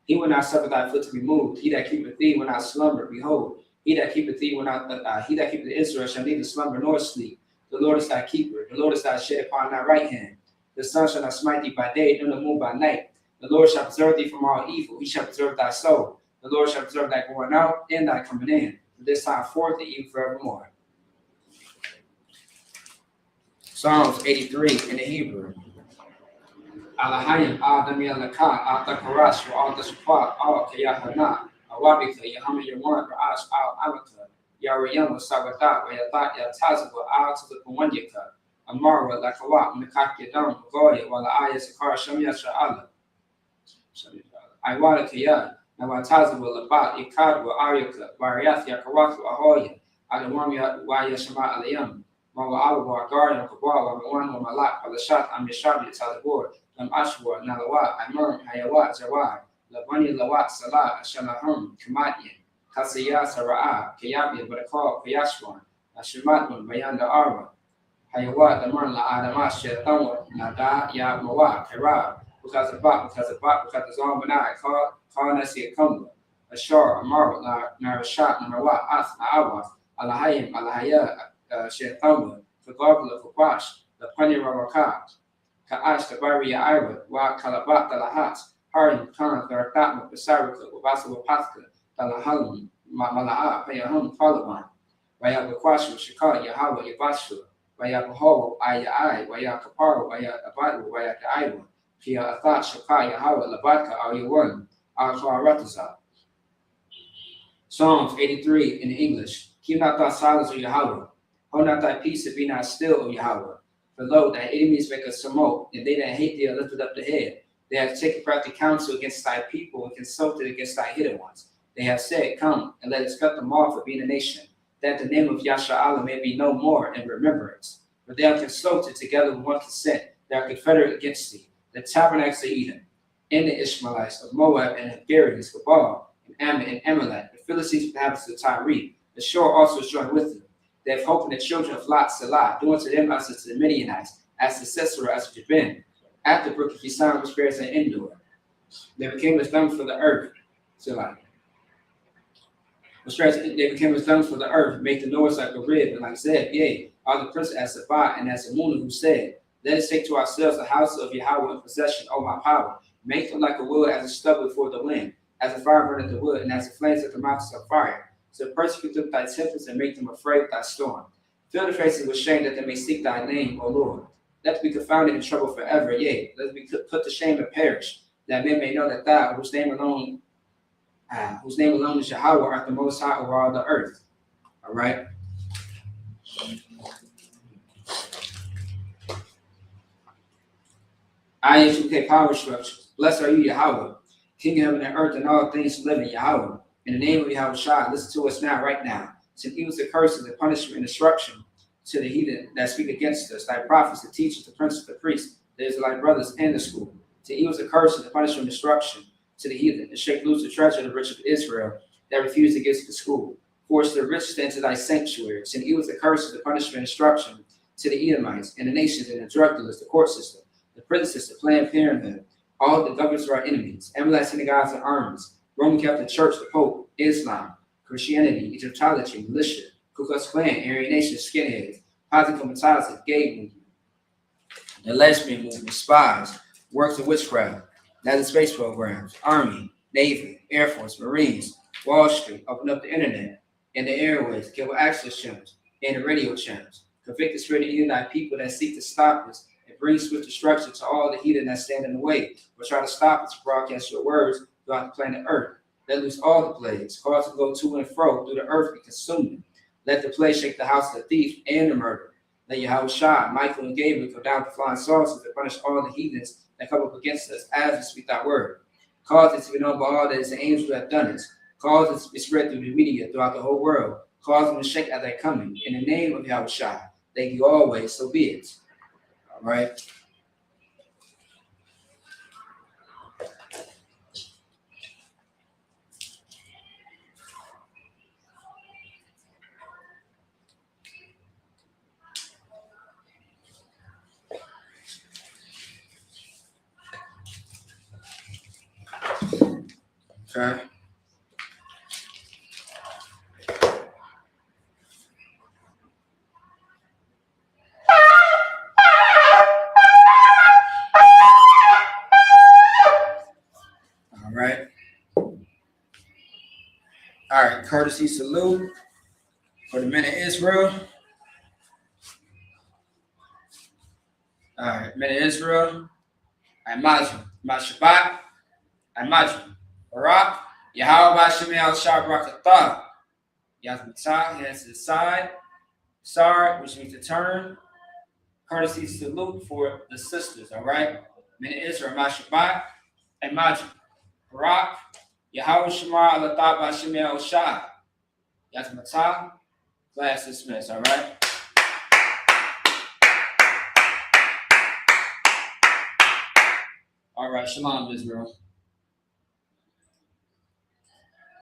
He will not suffer thy foot to be moved. He that keepeth thee will not slumber. Behold, he that keepeth thee will not. He that keepeth Israel shall neither slumber nor sleep. The Lord is thy keeper. The Lord is thy shade upon thy right hand. The sun shall not smite thee by day, nor the moon by night. The Lord shall preserve thee from all evil. He shall preserve thy soul. The Lord shall preserve thy going out and thy coming in, from this time forth and even forevermore. Psalms 83 in the Hebrew. Alahayim Adam Yalaka, Atakaras, Al Al Kayahana, Awabika, Yahama Yawan, Ras Al Amaka, Yarayama Sabadat, Wayatat Yatazawa, Al to the Pawanyaka, Amara, Lakawa, Mikakidam, Goya, Wala Aya Sakar, Shamya Sha'ala, Iwala Kaya, Nawatazawa, Labat, Ikadwa, Aryaka, Bariath Yakawatu, Ahoya, Adawamia, Waya Shama Alayam, Mawa Awa, Guardian, Kabawa, Mawan, Malak, Alashat, Amishabi, Talabor. Ashwa, Nalawa, Imam, Hayawat, Zawad, Labani Lawat, Salah, Shalahum, Kamatian, Kasaya, Sara'a, Kayabi, Barakal, Kayashwan, Ashimatun, Bayanda Arwa, Hayawat, the Murla, Adamas, Shetanwa, Nada, Ya Mawa, Kara, because of Zalmanai, Karnasi, Kumba, Ashar, Amar, Narashat, Narawa, Ath, Awa, Alahayim, Alahaya, Shetanwa, Fagabla, Fapash, the Pani Ravaka. Ka'ash Tabaria Ira, Wa Kalabat Dalahat, Harim Khan, Garatma, Pesarika, Wabasa Wapatka, Dalahalum, Mala'a, Payahum, Palawan, Waya Bakwashu, Shikar, Yahawa, Yabashu, Waya Baho, Aya, Waya Kaparo, Waya Abadu, Waya Daiwa, Pia Athat, Shaka, Yahawa, Labatka, Ayawan, Alkar Rataza. Psalms 83 in English. Keep not thy silence, O Yahweh. Hold not thy peace and be not still, O Yahweh. For lo, thy enemies make us smoke, and they that hate thee are lifted up the head. They have taken crafty counsel against thy people and consulted against thy hidden ones. They have said, come, and let us cut them off for being a nation, that the name of Yasha'Allah may be no more in remembrance. For they have consulted together with one consent. They are confederate against thee, the tabernacles of Edom, and the Ishmaelites of Moab, and the Hungarians, Gabal, and Ammon, and Amalek, the Philistines, the inhabitants of Tyre. The shore also is joined with them. They have hope in the children of Lot, Salah, doing to them as to the Midianites, as to Sisera, as to Jabin, at the brook of Kisan, which bears an Endor. They became as dung for the earth, Salah. They became as dung for the earth, make the noise like a rib, and like Zeb, yea, are the prince as Sabbath, and as Amunah, who said, let us take to ourselves the house of Yahweh in possession, O my power. Make them like a wood as a stubble before the wind, as a fire burneth the wood, and as the flames at the mountains of fire. So persecute them with thy tempest and make them afraid of thy storm. Fill their faces with shame that they may seek thy name, O Lord. Let them be confounded in trouble forever, yea, let them be put to shame and perish, that men may know that thou, whose name alone is Yahweh, art the most high over all the earth. All right. IH2K power structures. Blessed are you, Yahweh, King of heaven and earth, and all things who live in Yahweh. In the name of Yahweh Shai, listen to us now, right now. Send evils, the curses, the punishment, and destruction to the heathen that speak against us, thy prophets, the teachers, the princes, the priests, the Israelite brothers, and the school. To evils, the curses, the punishment, and destruction to the heathen, and shake loose the treasure of the rich of Israel that refuse to give to the school. Force the rich to enter thy sanctuary. Send evils, the curses, the punishment, and destruction to the Edomites, and the nations, and the drug dealers, the court system, the prison system, Planned Parenthood, all the governments of our enemies, Amalek synagogues and armies, Roman Catholic Church, the Pope, Islam, Christianity, Egyptology, militia, Ku Klux Klan, Aryan Nation, skinheads, positive comitatus, gay movement, the lesbian movement, spies, works of witchcraft, NASA space programs, Army, Navy, Air Force, Marines, Wall Street, open up the internet and the airways, cable access channels, and the radio channels. Convict the spirit of unite people that seek to stop us and bring swift destruction to all the heathen that stand in the way or try to stop us to broadcast your words throughout the planet Earth. Let loose all the plagues, cause to go to and fro through the earth and consume it. Let the plague shake the house of the thief and the murderer. Let Yahweh Shai, Michael, and Gabriel come down with flying saucers to punish all the heathens that come up against us as we speak thy word. Cause it to be known by all that it's the angels who have done it. Cause it to be spread through the media throughout the whole world. Cause them to shake at thy coming. In the name of Yahweh Shai, thank you always, so be it. All right. Okay. All right. All right. Courtesy salute for the men of Israel. All right. Men of Israel. Imagine. Mashabat. Imagine. Barak. Yahweh Bashem El Shabrakatah. Yazmatah. Hands to the side. Sar, which means to turn. Courtesy salute for the sisters. All right. Men of Israel. Mashabat. Imagine. Barak. Yahweh Shema Alatah Bashem El Shah. Yazmatah. Class dismissed. All right. All right, Shalom, Israel.